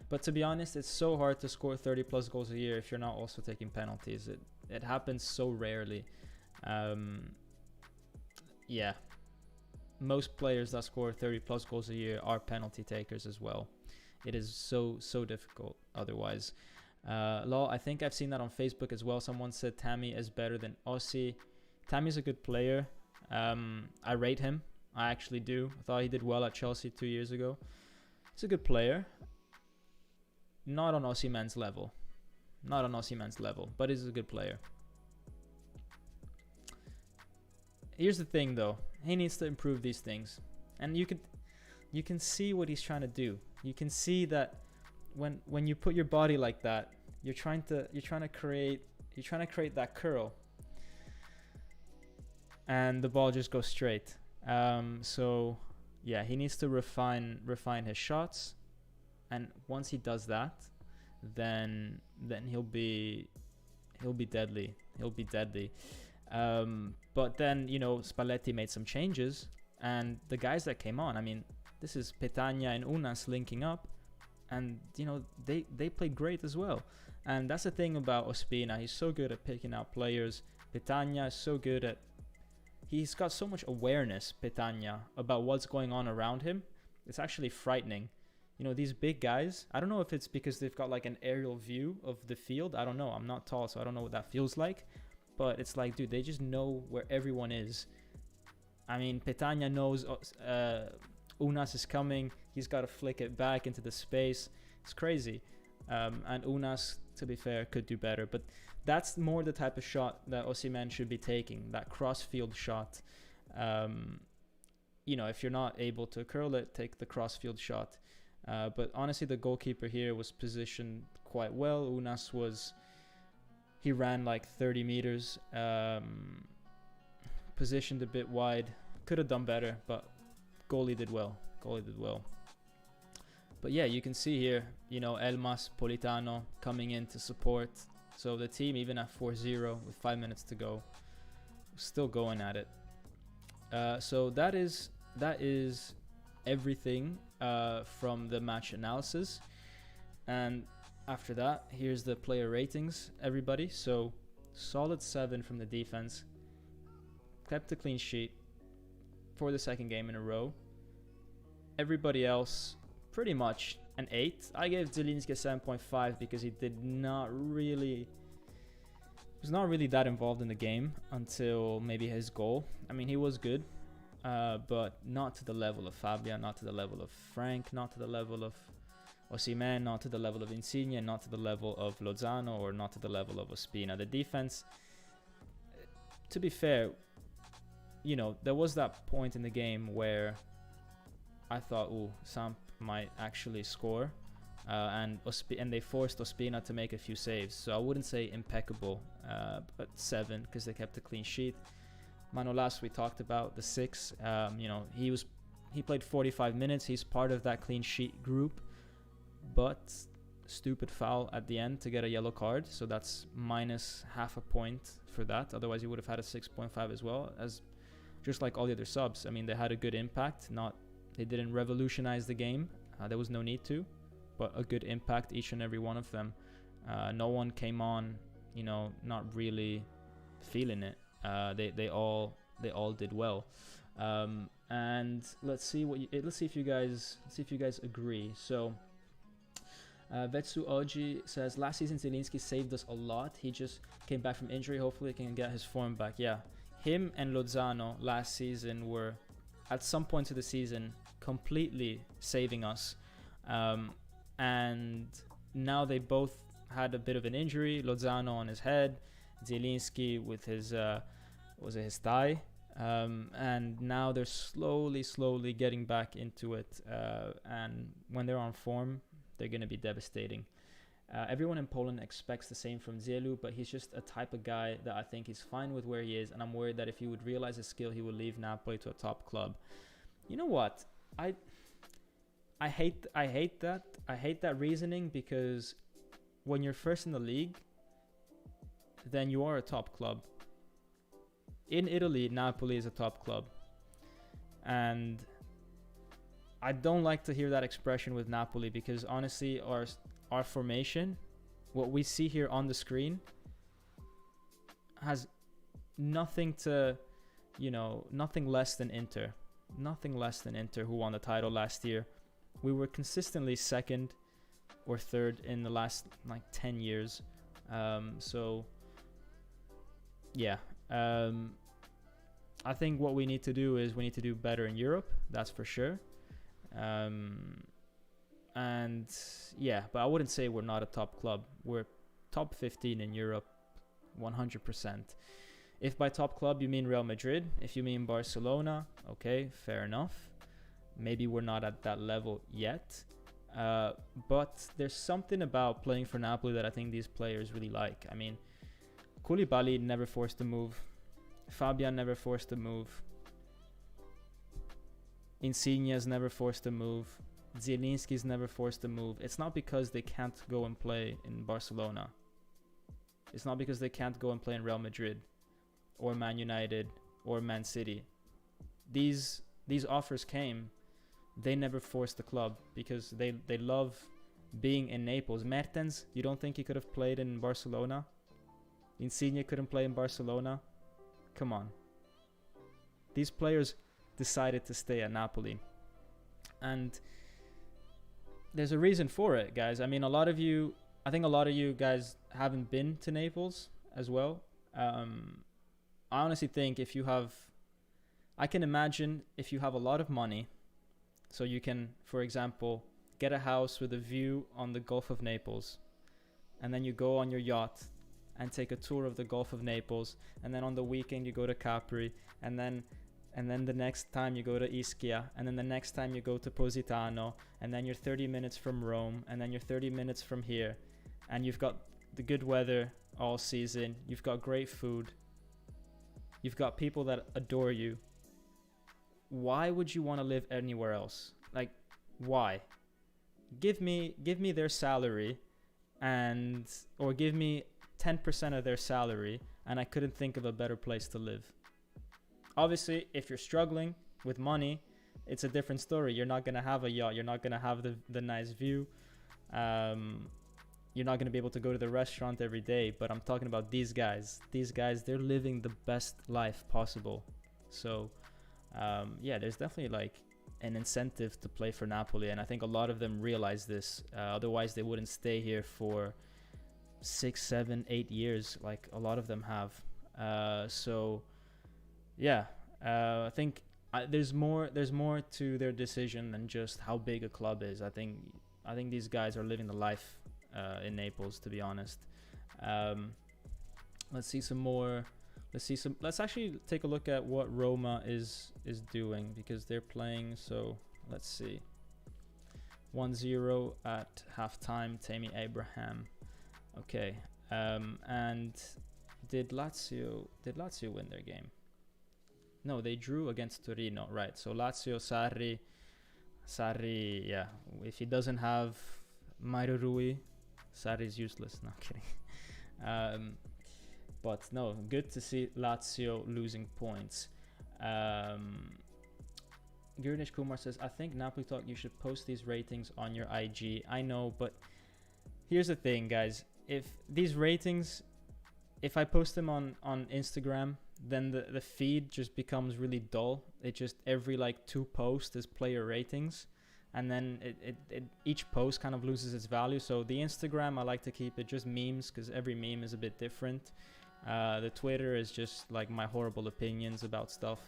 But to be honest, it's so hard to score 30 plus goals a year if you're not also taking penalties. It happens so rarely. Yeah. Most players that score 30 plus goals a year are penalty takers as well. It is so difficult otherwise. I think I've seen that on Facebook as well. Someone said Tammy is better than Ossi. Tammy's a good player. I rate him. I actually do. I thought he did well at Chelsea 2 years ago. He's a good player. Not on Osimhen's level. But he's a good player. Here's the thing though. He needs to improve these things. And you can see what he's trying to do. You can see that when you put your body like that, you're trying to create that curl. And the ball just goes straight. So yeah, he needs to refine his shots. And once he does that, then he'll be deadly. But then, you know, Spalletti made some changes, and the guys that came on, I mean, this is Petagna and Unas linking up, and you know they played great as well. And that's the thing about Ospina. He's so good at picking out players. Petagna is so good at. He's got so much awareness, Petagna, about what's going on around him. It's actually frightening. You know, these big guys, I don't know if it's because they've got like an aerial view of the field. I don't know. I'm not tall, so I don't know what that feels like. But it's like, dude, they just know where everyone is. I mean, Petagna knows Unas is coming. He's got to flick it back into the space. It's crazy. And Unas, to be fair, could do better. But that's more the type of shot that Osimhen should be taking, that cross-field shot. You know, if you're not able to curl it, take the cross-field shot. But honestly, the goalkeeper here was positioned quite well. Unas he ran like 30 meters, positioned a bit wide. Could have done better, but goalie did well. But yeah, you can see here, you know, Elmas, Politano coming in to support. So the team, even at 4-0 with 5 minutes to go, still going at it. So that is everything from the match analysis. And after that, here's the player ratings, everybody. So solid 7 from the defense. Kept a clean sheet for the second game in a row. Everybody else, pretty much an 8. I gave Zielinski a 7.5 because he was not really that involved in the game until maybe his goal. I mean, he was good, but not to the level of Fabian, not to the level of Frank, not to the level of Osimhen, not to the level of Insigne, not to the level of Lozano, or not to the level of Ospina. The defense, to be fair, you know, there was that point in the game where I thought, ooh, Samp might actually score, and they forced Ospina to make a few saves. So I wouldn't say impeccable, but 7 because they kept a clean sheet. Manolas, we talked about the 6. You know, he played 45 minutes. He's part of that clean sheet group, but stupid foul at the end to get a yellow card. So that's minus half a point for that. Otherwise, he would have had a 6.5 as well, as just like all the other subs. I mean, they had a good impact. They didn't revolutionize the game. There was no need to, but a good impact, each and every one of them. No one came on, you know, not really feeling it. They all did well. And let's see if you guys agree. So Vetsu Oji says, last season Zielinski saved us a lot. He just came back from injury. Hopefully he can get his form back. Yeah, him and Lozano last season were at some points of the season completely saving us, and now they both had a bit of an injury. Lozano on his head, Zielinski with his his thigh, and now they're slowly getting back into it, and when they're on form, they're going to be devastating. Everyone in Poland expects the same from Zielu, but he's just a type of guy that I think he's fine with where he is, and I'm worried that if he would realize his skill, he would leave Napoli to a top club. You know what? I hate that. I hate that reasoning, because when you're first in the league, then you are a top club. In Italy, Napoli is a top club. And I don't like to hear that expression with Napoli, because honestly, our formation, what we see here on the screen, has nothing less than Inter. Nothing less than Inter, who won the title last year. We were consistently second or third in the last 10 years. So yeah, I think what we need to do is we need to do better in Europe. That's for sure. And yeah, but I wouldn't say we're not a top club. We're top 15 in Europe, 100%. If by top club you mean Real Madrid, if you mean Barcelona, okay, fair enough. Maybe we're not at that level yet. But there's something about playing for Napoli that I think these players really like. I mean, Koulibaly never forced a move. Fabian never forced a move. Insigne's never forced a move. Zielinski's never forced a move. It's not because they can't go and play in Barcelona. It's not because they can't go and play in Real Madrid or Man United or Man City. These offers came. They never forced the club because they love being in Naples. Mertens, you don't think he could have played in Barcelona? Insigne couldn't play in Barcelona? Come on. These players decided to stay at Napoli. And there's a reason for it, guys. I mean, I think a lot of you guys haven't been to Naples as well. I honestly think I can imagine if you have a lot of money, so you can, for example, get a house with a view on the Gulf of Naples, and then you go on your yacht and take a tour of the Gulf of Naples, and then on the weekend you go to Capri, and then the next time you go to Ischia, and then the next time you go to Politano, and then you're 30 minutes from Rome, and then you're 30 minutes from here, and you've got the good weather all season, you've got great food, you've got people that adore you. Why would you want to live anywhere else? Like, why? Give me their salary, or give me 10% of their salary, and I couldn't think of a better place to live. Obviously, if you're struggling with money, it's a different story. You're not gonna have a yacht. You're not gonna have the nice view. You're not gonna be able to go to the restaurant every day. But I'm talking about these guys. These guys, they're living the best life possible. So yeah, there's definitely like an incentive to play for Napoli, and I think a lot of them realize this. Otherwise, they wouldn't stay here for 6, 7, 8 years, like a lot of them have. So yeah, I think there's more to their decision than just how big a club is. I think these guys are living the life in Naples, to be honest. Let's see some more. Let's actually take a look at what Roma is doing, because they're playing. So let's see. 1-0 at halftime. Tammy Abraham. Okay. And did Lazio win their game? No, they drew against Torino, right? So Lazio, Sarri, yeah. If he doesn't have Mairo Rui, Sarri's useless. No, I'm kidding. But no, good to see Lazio losing points. Gurnish Kumar says, I think Napoli Talk, you should post these ratings on your IG. I know, but here's the thing, guys. If these ratings, if I post them on Instagram, then the feed just becomes really dull. It just, every like 2 posts is player ratings. And then each post kind of loses its value. So the Instagram, I like to keep it just memes, because every meme is a bit different. The Twitter is just like my horrible opinions about stuff,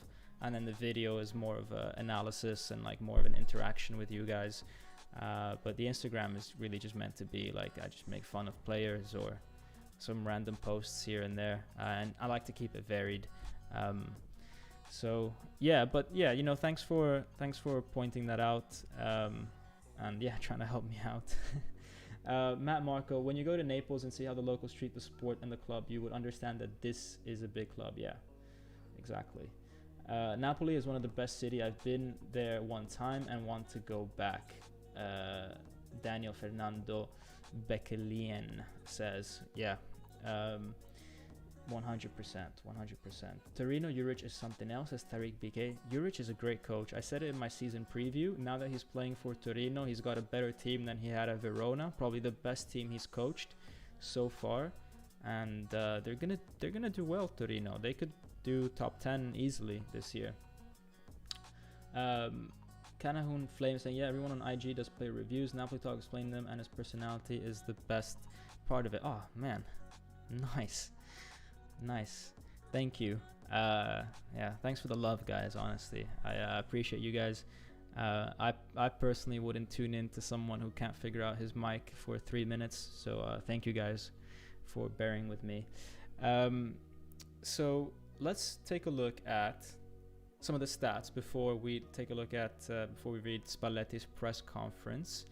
and then the video is more of an analysis and like more of an interaction with you guys. But the Instagram is really just meant to be like, I just make fun of players or some random posts here and there, and I like to keep it varied. So yeah, but yeah, you know, thanks for pointing that out, and yeah, trying to help me out. Matt Marco, when you go to Naples and see how the locals treat the sport and the club, you would understand that this is a big club. Yeah, exactly. Napoli is one of the best city. I've been there one time and want to go back. Daniel Fernando Beckelien says, yeah, 100%. Torino, Juric is something else, as Tariq BK. Juric is a great coach. I said it in my season preview. Now that he's playing for Torino, he's got a better team than he had at Verona. Probably the best team he's coached so far, and they're gonna do well. Torino, they could do top 10 easily this year. Kanahun Flame saying, yeah, everyone on IG does play reviews. Napoli Talk explain them, and his personality is the best part of it. Oh man, nice. Thank you. Yeah, thanks for the love, guys. Honestly, I appreciate you guys. I personally wouldn't tune in to someone who can't figure out his mic for 3 minutes, so thank you guys for bearing with me. So let's take a look at some of the stats before we take a look at before we read Spalletti's press conference.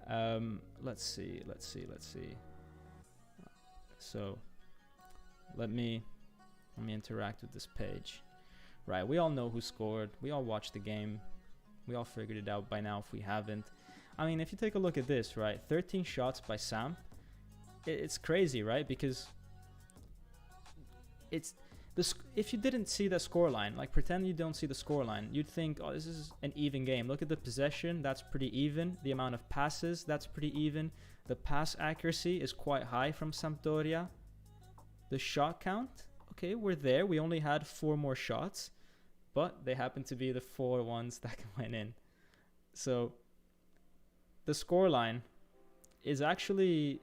Let's see. So let me interact with this page. Right, we all know who scored. We all watched the game. We all figured it out by now if we haven't. I mean, if you take a look at this, right, 13 shots by Samp. It's crazy, right? Because it's if you didn't see the scoreline, like pretend you don't see the scoreline, you'd think, oh, this is an even game. Look at the possession, that's pretty even. The amount of passes, that's pretty even. The pass accuracy is quite high from Sampdoria. The shot count, okay, we're there. We only had 4 more shots, but they happen to be the 4 ones that went in. So the scoreline is actually,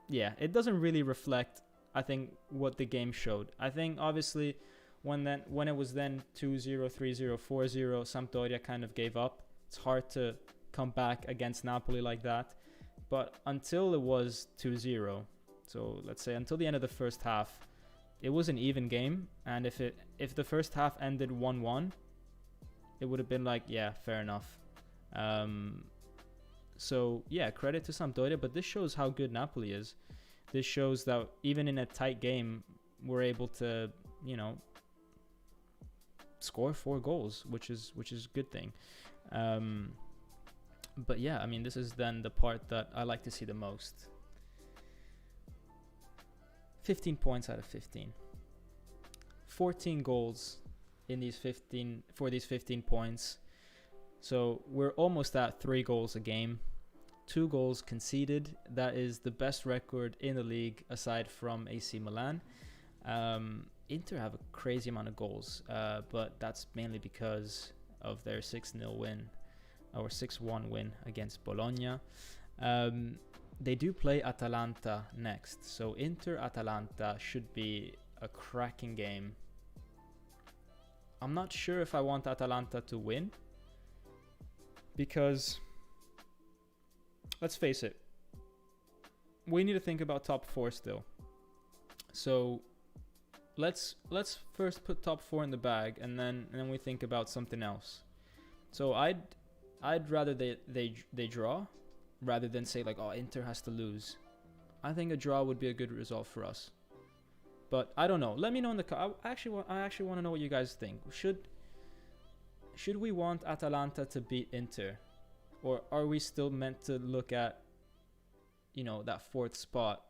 yeah, it doesn't really reflect, I think, what the game showed. I think obviously when it was then 2-0, 3-0, 4-0, Sampdoria kind of gave up. It's hard to come back against Napoli like that. But until it was 2-0, so let's say until the end of the first half, it was an even game. And if the first half ended 1-1, it would have been like, yeah, fair enough. So yeah, credit to Sampdoria, but this shows how good Napoli is. This shows that even in a tight game, we're able to, you know, score 4 goals, which is a good thing. But yeah, I mean, this is then the part that I like to see the most. 15 points out of 15. 14 goals in these 15 points. So we're almost at 3 goals a game. 2 goals conceded. That is the best record in the league aside from AC Milan. Inter have a crazy amount of goals, but that's mainly because of their 6-0 win or 6-1 win against Bologna. They do play Atalanta next, so Inter-Atalanta should be a cracking game. I'm not sure if I want Atalanta to win, because let's face it, we need to think about top 4 still. So let's first put top 4 in the bag, and then we think about something else. So I'd rather they draw rather than say like, oh, Inter has to lose. I think a draw would be a good result for us. But I don't know. Let me know in the I actually want to know what you guys think. Should we want Atalanta to beat Inter, or are we still meant to look at, you know, that 4th spot?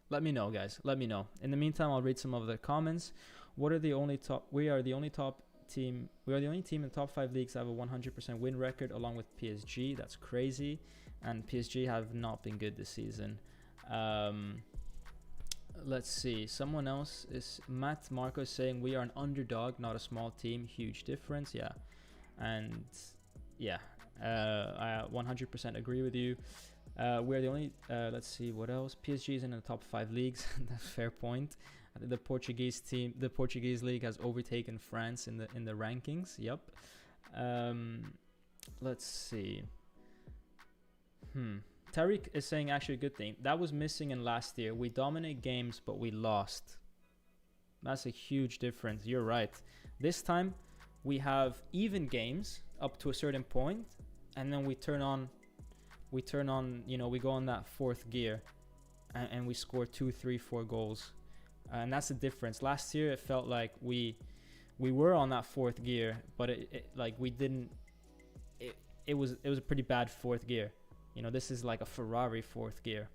Let me know, guys. Let me know. In the meantime, I'll read some of the comments. We are the only team in the top 5 leagues that have a 100% win record, along with PSG. That's crazy, and PSG have not been good this season. Let's see. Someone else is Matt Marco saying we are an underdog, not a small team. Huge difference. Yeah, and yeah, I 100% agree with you. We're the only. Let's see what else. PSG is in the top 5 leagues. That's a fair point. The Portuguese league has overtaken France in the rankings. Yep. Let's see. Tariq is saying actually a good thing. That was missing in last year. We dominate games, but we lost. That's a huge difference. You're right. This time we have even games up to a certain point, and then we turn on, you know, we go on that 4th gear, and we score 2, 3, 4 goals. And that's the difference. Last year it felt like we were on that 4th gear, but it like we didn't. It was a pretty bad 4th gear. You know, this is like a Ferrari 4th gear.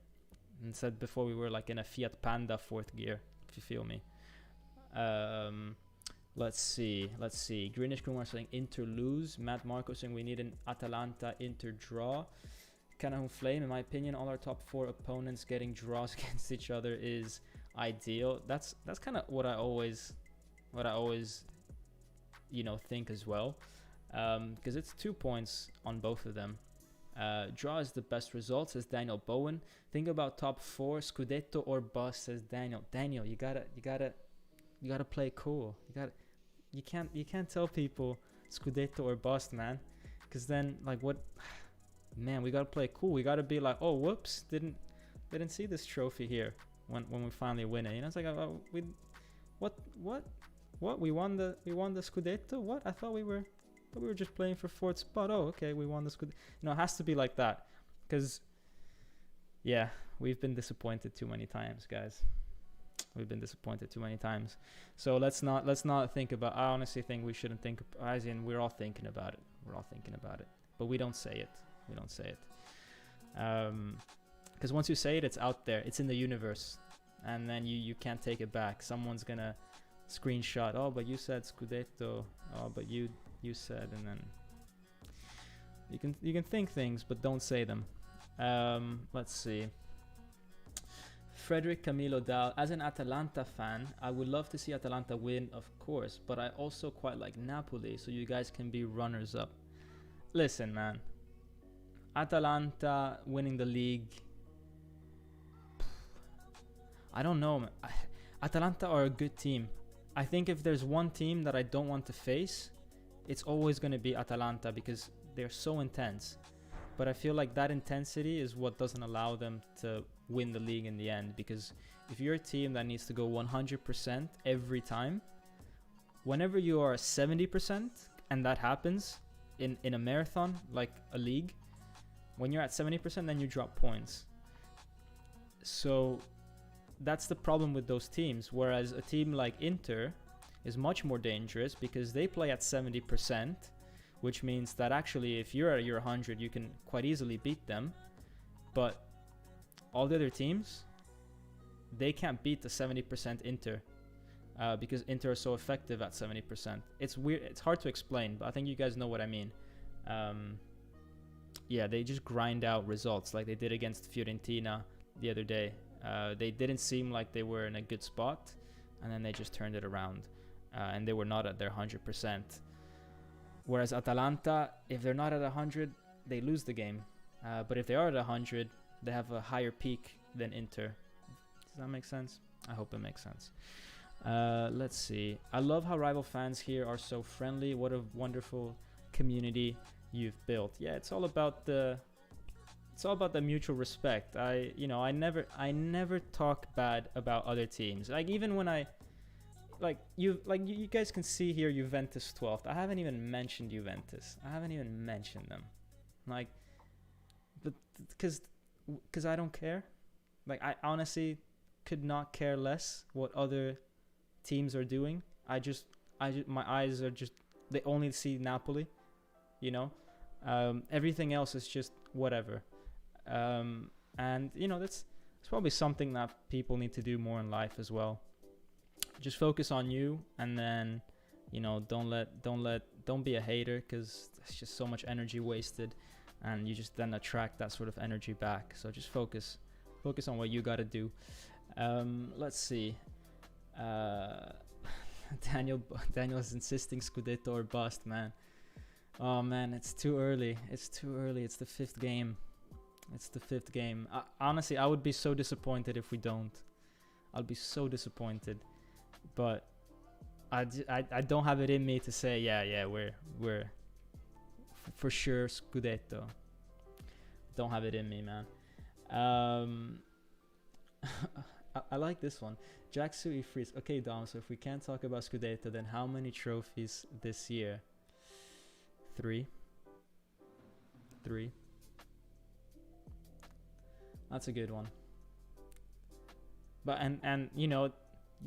Instead, before we were like in a Fiat Panda 4th gear, if you feel me. Let's see. Greenish Kumar saying Inter lose. Matt Marco saying we need an Atalanta Inter draw. Cannavaro Flame, in my opinion, all our top 4 opponents getting draws against each other is ideal. That's kind of what I always you know, think as well, because it's 2 points on both of them. Draw is the best result, says Daniel Bowen. Think about top 4, Scudetto or bust, says Daniel. Daniel, you gotta play cool. You can't tell people Scudetto or bust, man, because then like what, man, we gotta play cool. We gotta be like, oh, whoops, didn't see this trophy here when we finally win it. You know, it's like, what we won the Scudetto. What, I thought we were just playing for 4th spot. Oh, okay, we won the Scudetto. You know, it has to be like that, because yeah, we've been disappointed too many times, guys. We've been disappointed too many times. So let's not think about. I honestly think we shouldn't think. As in, we're all thinking about it. But we don't say it. Because once you say it, it's out there. It's in the universe, and then you can't take it back. Someone's gonna screenshot. Oh, but you said Scudetto. Oh, but you said, and then you can think things, but don't say them. Let's see. Frederick Camilo Dal, as an Atalanta fan, I would love to see Atalanta win, of course, but I also quite like Napoli, so you guys can be runners up. Listen, man, Atalanta winning the league, I don't know, man. Atalanta are a good team. I think if there's one team that I don't want to face, it's always going to be Atalanta, because they're so intense. But I feel like that intensity is what doesn't allow them to win the league in the end, because if you're a team that needs to go 100% every time, whenever you are 70%, and that happens in a marathon like a league, when you're at 70%, then you drop points. So that's the problem with those teams, whereas a team like Inter is much more dangerous because they play at 70%, which means that actually if you're at your 100, you can quite easily beat them. But all the other teams, they can't beat the 70% Inter. because Inter are so effective at 70%. It's weird. It's hard to explain, but I think you guys know what I mean. Yeah, they just grind out results like they did against Fiorentina the other day. They didn't seem like they were in a good spot, and then they just turned it around, and they were not at their 100%. Whereas Atalanta, if they're not at 100, they lose the game. But if they are at 100, they have a higher peak than Inter. Does that make sense? I hope it makes sense. Let's see. I love how rival fans here are so friendly. What a wonderful community you've built. Yeah, it's all about the mutual respect. I never talk bad about other teams. Like even when you guys can see here, Juventus 12th. I haven't even mentioned Juventus. I haven't even mentioned them. Like, because I don't care. Like I honestly could not care less what other teams are doing. My eyes are just, they only see Napoli, you know. Everything else is just whatever. And that's probably something that people need to do more in life as well. Just focus on you, and then don't be a hater, because it's just so much energy wasted, and you just then attract that sort of energy back. So just focus on what you got to do. Let's see. Daniel's insisting Scudetto or bust, man. Oh man, it's too early. It's the fifth game. Honestly, I would be so disappointed if we don't. I'll be so disappointed. But I don't have it in me to say we're for sure Scudetto. Don't have it in me, man. I like this one. Jacksu Freeze. Okay, Dom, so if we can't talk about Scudetto, then how many trophies this year? 3. That's a good one. But and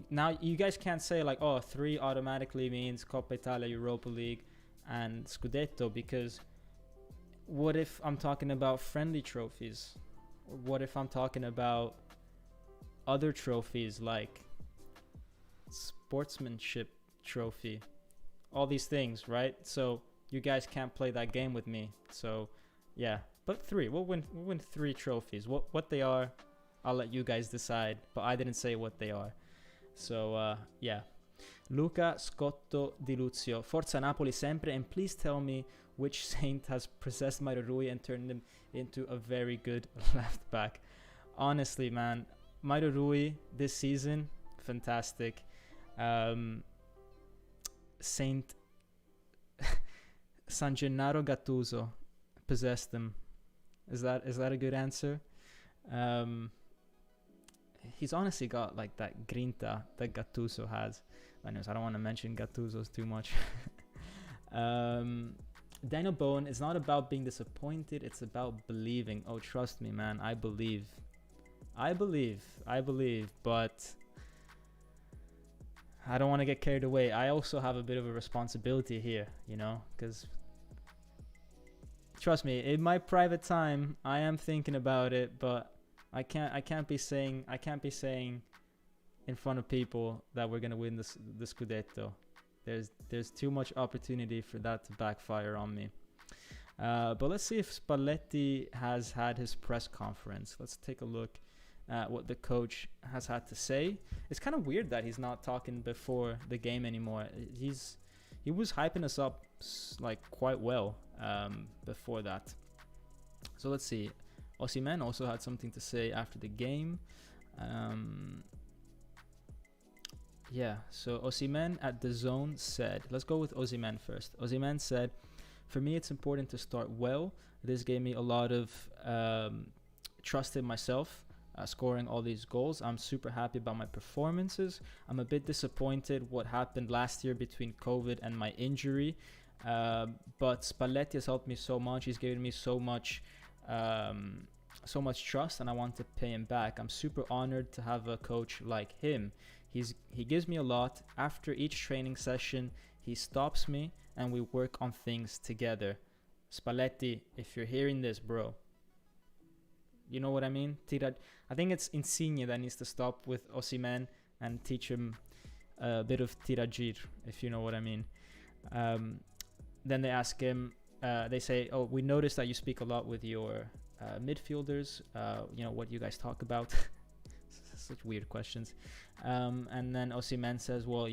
now you guys can't say like, 3 automatically means Coppa Italia, Europa League, and Scudetto, because what if I'm talking about friendly trophies? Or what if I'm talking about other trophies like sportsmanship trophy? All these things, right? So you guys can't play that game with me. So yeah, but 3. We'll win 3 trophies. What they are, I'll let you guys decide. But I didn't say what they are. So yeah. Luca Scotto Di Luzio. Forza Napoli sempre, and please tell me which saint has possessed Mario Rui and turned him into a very good left back. Honestly, man, Mario Rui this season, fantastic. Saint San Gennaro Gattuso possessed him. Is that a good answer? He's honestly got like that grinta that Gattuso has. Anyways, I don't want to mention Gattuso's too much. Daniel Bowen, it's not about being disappointed, it's about believing. Oh, trust me, man, I believe, but I don't want to get carried away. I also have a bit of a responsibility here, because trust me, in my private time, I am thinking about it, but I can't be saying in front of people that we're gonna win the Scudetto. There's too much opportunity for that to backfire on me. But let's see if Spalletti has had his press conference. Let's take a look at what the coach has had to say. It's kind of weird that he's not talking before the game anymore. He was hyping us up like quite well before that. So let's see. Osimhen also had something to say after the game. Yeah, so Osimhen at the Zone said, let's go with Osimhen first. Osimhen said, for me, it's important to start well. This gave me a lot of trust in myself, scoring all these goals. I'm super happy about my performances. I'm a bit disappointed what happened last year between COVID and my injury. But Spalletti has helped me so much. He's given me so much trust, and I want to pay him back. I'm super honored to have a coach like him. He gives me a lot. After each training session, he stops me and we work on things together. Spalletti, if you're hearing this, bro, you know what I mean? I think it's Insigne that needs to stop with Osimhen and teach him a bit of tiragir, if you know what I mean. Then they ask him, they say, oh, we noticed that you speak a lot with your midfielders. What do you guys talk about? Such weird questions. And then Osimhen says, well,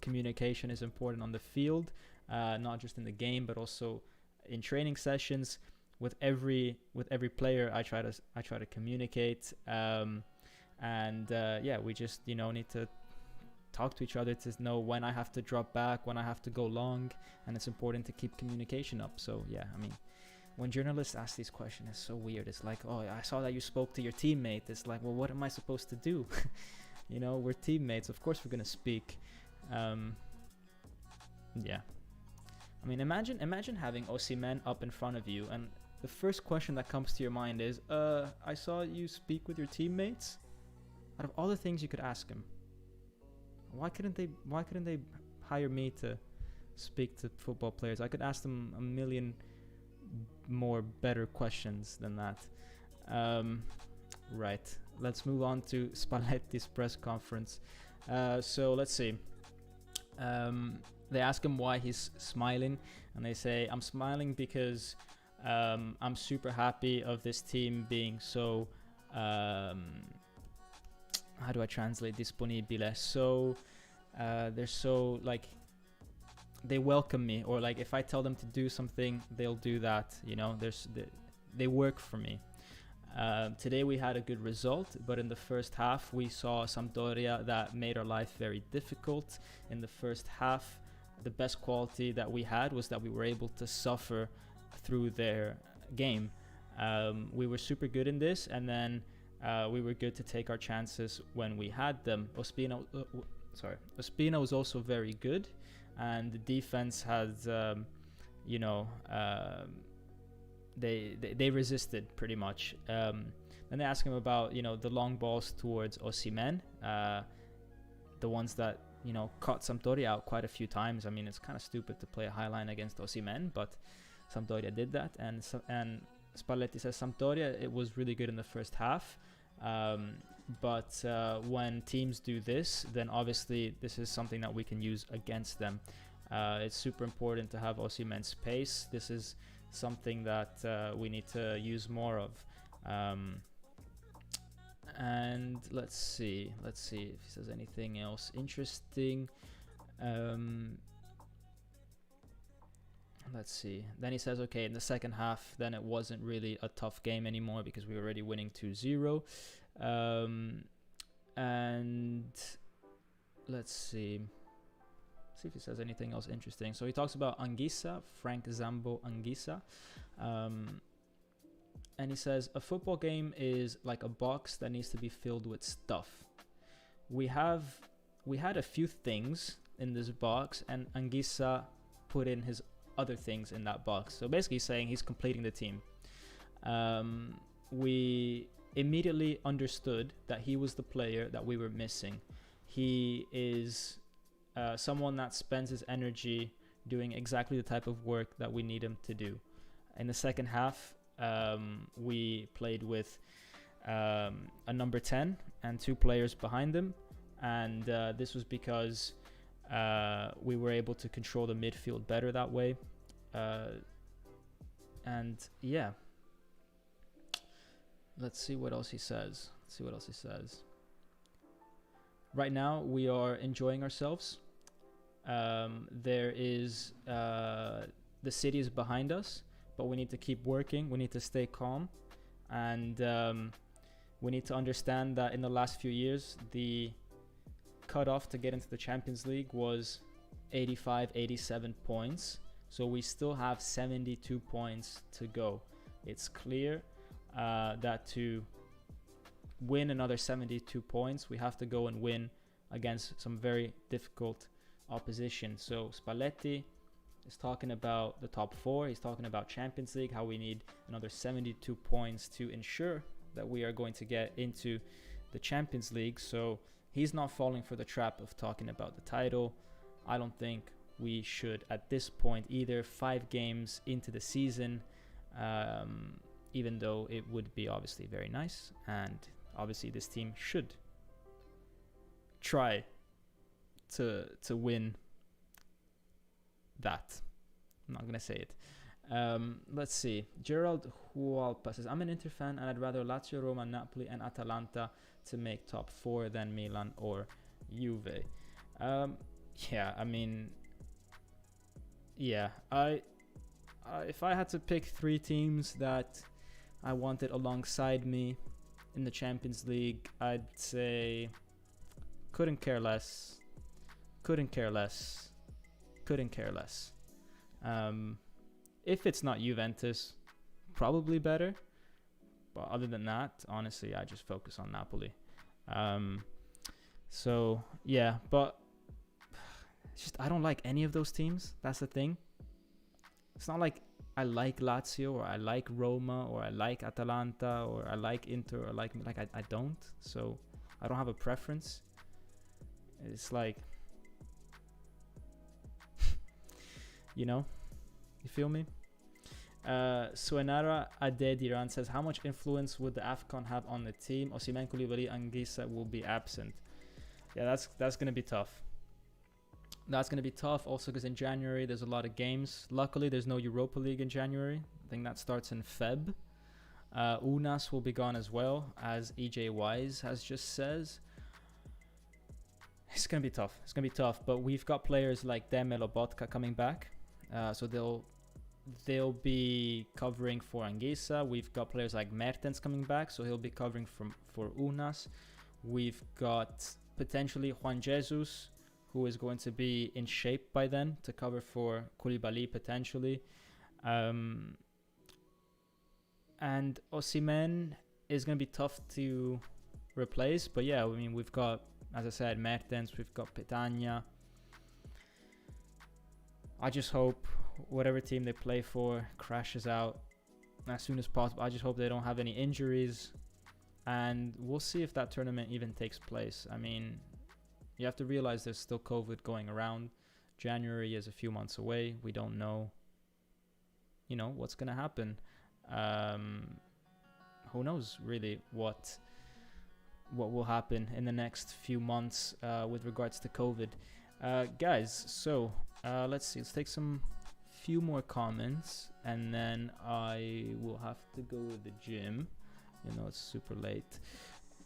communication is important on the field, not just in the game, but also in training sessions. With every player, I try to communicate, we just need to talk to each other to know when I have to drop back, when I have to go long, and it's important to keep communication up. So when journalists ask these questions, it's so weird. It's like, oh, I saw that you spoke to your teammate. It's like, well, what am I supposed to do? We're teammates. Of course we're gonna speak. Imagine having Osimhen up in front of you, and the first question that comes to your mind is, I saw you speak with your teammates. Out of all the things you could ask him, why couldn't they hire me to speak to football players? I could ask them a million more better questions than that. Right, let's move on to Spalletti's press conference. So let's see. They ask him why he's smiling, and they say, I'm smiling because I'm super happy of this team being so how do I translate disponibile? So they're so, like, they welcome me, or like if I tell them to do something, they'll do that. They work for me. Today we had a good result, but in the first half we saw Sampdoria that made our life very difficult. In the first half, the best quality that we had was that we were able to suffer through their game. We were super good in this, and then we were good to take our chances when we had them. Ospina was also very good, and the defense had, they resisted pretty much. Then they ask him about, the long balls towards Osimhen, the ones that, caught Sampdoria out quite a few times. I mean, it's kind of stupid to play a high line against Osimhen, but Sampdoria did that. And Spalletti says Sampdoria, it was really good in the first half. But when teams do this, then obviously this is something that we can use against them. It's super important to have Osimhen's pace. This is something that we need to use more of. And let's see if he says anything else interesting. Let's see. Then he says, okay, in the second half, then it wasn't really a tough game anymore because we were already winning 2-0. And let's see if he says anything else interesting. So he talks about Anguissa, Frank Zambo Anguissa. And he says, a football game is like a box that needs to be filled with stuff. We had a few things in this box, and Anguissa put in his other things in that box. So basically saying he's completing the team. We immediately understood that he was the player that we were missing. He is someone that spends his energy doing exactly the type of work that we need him to do. In the second half, we played with a number 10 and 2 players behind him, and this was because we were able to control the midfield better that way. Let's see what else he says. Right now we are enjoying ourselves. There is the city is behind us, but we need to keep working. We need to stay calm, and we need to understand that in the last few years, the cutoff to get into the Champions League was 85, 87 points. So we still have 72 points to go. It's clear that to win another 72 points, we have to go and win against some very difficult opposition. So Spalletti is talking about the top 4. He's talking about Champions League, how we need another 72 points to ensure that we are going to get into the Champions League. So he's not falling for the trap of talking about the title. I don't think we should at this point either. 5 games into the season, even though it would be obviously very nice, and obviously this team should try to win that. I'm not gonna say it. Let's see. Gerald Hualpa says, I'm an Inter fan and I'd rather Lazio, Roma, Napoli and Atalanta to make top 4 than Milan or Juve. Yeah, I mean, yeah, I if I had to pick 3 teams that I wanted alongside me in the Champions League, I'd say couldn't care less. If it's not Juventus, probably better. But other than that, honestly, I just focus on Napoli. So yeah, but it's just I don't like any of those teams. That's the thing. It's not like I like Lazio or I like Roma or I like Atalanta or I like Inter or like I don't. So I don't have a preference. It's like, you feel me? Suenara Adediran says, how much influence would the AFCON have on the team? Osimhen, Koulibaly, Anguissa will be absent. Yeah, that's going to be tough. That's going to be tough also because in January there's a lot of games. Luckily, there's no Europa League in January. I think that starts in Feb. Unas will be gone as well, as EJ Wise has just says. It's going to be tough. But we've got players like Deme Lobotka coming back. So they'll be covering for Anguissa. We've got players like Mertens coming back, so he'll be covering for Unas. We've got potentially Juan Jesus, who is going to be in shape by then to cover for Koulibaly potentially. And Osimhen is going to be tough to replace. But yeah, I mean, we've got, as I said, Mertens, we've got Petagna. I just hope whatever team they play for crashes out as soon as possible. I just hope they don't have any injuries. And we'll see if that tournament even takes place. I mean, you have to realize there's still COVID going around. January is a few months away. We don't know, what's going to happen. Who knows really what will happen in the next few months with regards to COVID. Guys, so let's see. Let's take some few more comments and then I will have to go to the gym. It's super late.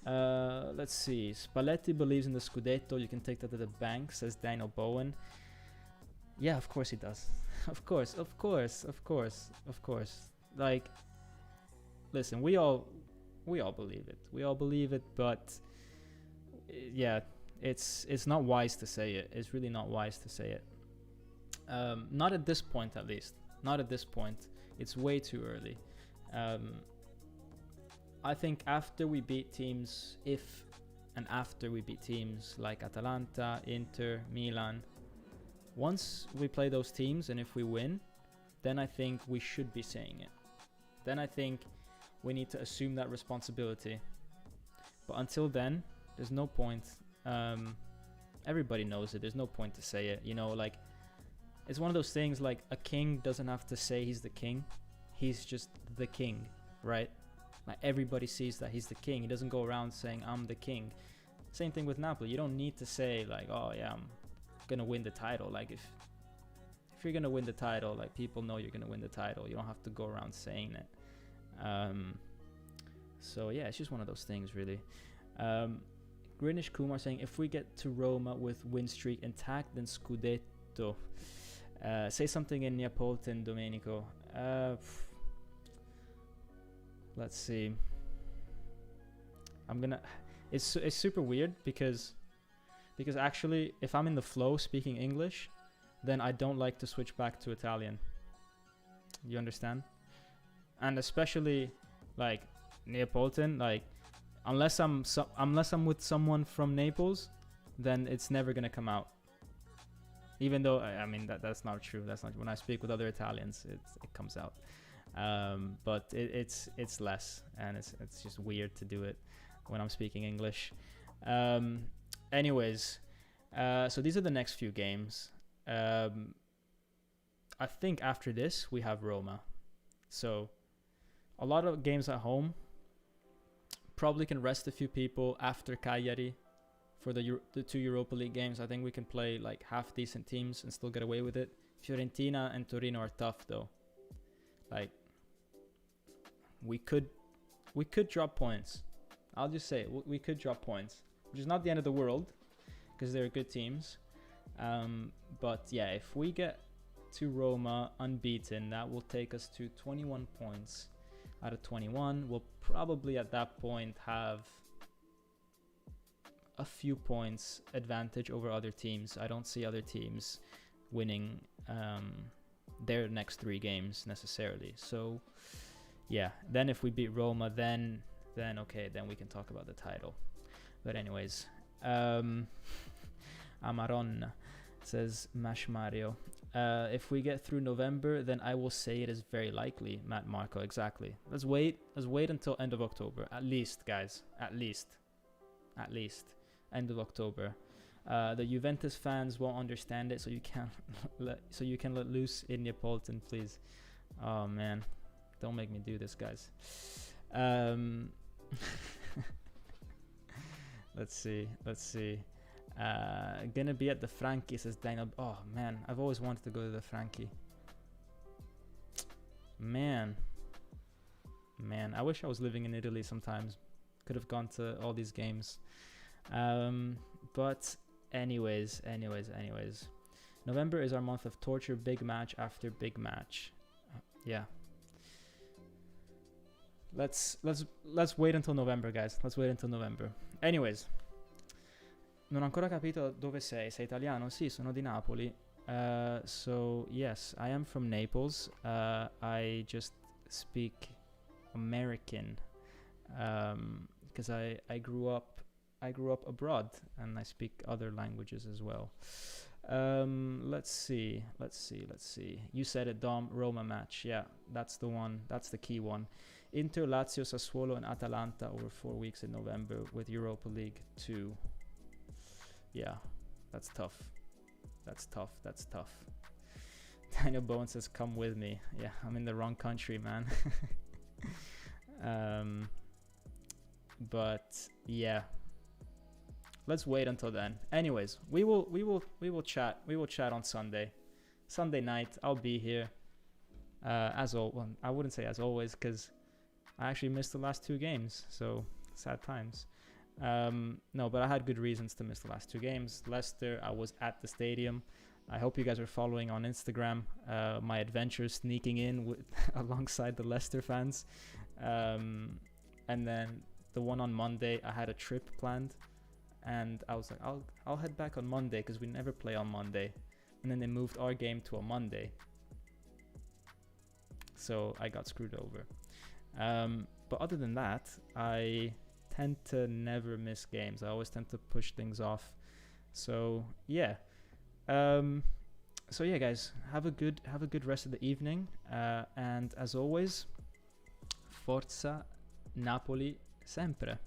Let's see. Spalletti believes in the Scudetto. You can take that to the bank, says Daniel Bowen. Yeah, of course he does. Of course. Like, listen, we all believe it. But yeah, it's not wise to say it. It's really not wise to say it. Not at this point, at least. Not at this point. It's way too early. I think after we beat teams like Atalanta, Inter, Milan, once we play those teams and if we win, then I think we should be saying it. Then I think we need to assume that responsibility. But until then, there's no point. Everybody knows it. There's no point to say it. Like, it's one of those things like a king doesn't have to say he's the king. He's just the king, right? Like, everybody sees that he's the king. He doesn't go around saying, I'm the king. Same thing with Napoli. You don't need to say, like, oh, yeah, I'm going to win the title. Like, if you're going to win the title, like, people know you're going to win the title. You don't have to go around saying it. So, yeah, it's just one of those things, really. Grinish Kumar saying, if we get to Roma with win streak intact, then Scudetto. Say something in Neapolitan, Domenico. Let's see. It's super weird because actually, if I'm in the flow speaking English, then I don't like to switch back to Italian. You understand? And especially like Neapolitan, like unless I'm with someone from Naples, then it's never gonna come out. Even though I mean that's not true. That's not when I speak with other Italians, it comes out. But it's less, and it's just weird to do it when I'm speaking English. Anyways, so these are the next few games. I think after this we have Roma, so a lot of games at home. Probably can rest a few people after Cagliari for the 2 Europa League games. I think we can play like half decent teams and still get away with it. Fiorentina and Torino are tough though. Like we could drop points. I'll just say we could drop points, which is not the end of the world because they're good teams. But yeah, if we get to Roma unbeaten, that will take us to 21 points out of 21. We'll probably at that point have a few points advantage over other teams. I don't see other teams winning their next 3 games necessarily. So yeah, then if we beat Roma, then okay, then we can talk about the title. But anyways, Amaron says Mash Mario. If we get through November, then I will say it is very likely. Matt Marco, exactly. Let's wait until end of October, at least, guys. At least end of October. The Juventus fans won't understand it, so you can let loose in Neapolitan, please. Oh man, don't make me do this, guys. Let's see. Gonna be at the Franchi, says Daniel. Oh man, I've always wanted to go to the Franchi. Man, I wish I was living in Italy sometimes. Could have gone to all these games. But anyways, November is our month of torture. Big match after big match. Yeah. Let's wait until November, guys. Let's wait until November. Anyways, non ho ancora capito dove sei. Sei italiano? Sì, sono di Napoli. So yes, I am from Naples. I just speak American because I grew up abroad and I speak other languages as well. Let's see. You said it, Dom. Roma match. Yeah, that's the one. That's the key one. Inter, Lazio, Sassuolo, and Atalanta over 4 weeks in November with Europa League 2. Yeah, that's tough. Daniel Bowen says, come with me. Yeah, I'm in the wrong country, man. But yeah, let's wait until then. Anyways, we will chat on Sunday night. I'll be here as always. Well, I wouldn't say as always because I actually missed the last 2 games, so sad times. No, but I had good reasons to miss the last 2 games. Leicester, I was at the stadium. I hope you guys are following on Instagram my adventures sneaking in alongside the Leicester fans. And then the one on Monday, I had a trip planned, and I was like, I'll head back on Monday because we never play on Monday. And then they moved our game to a Monday, so I got screwed over. But other than that, I tend to never miss games. I always tend to push things off. So yeah. So yeah, guys, have a good rest of the evening. And as always, Forza Napoli sempre.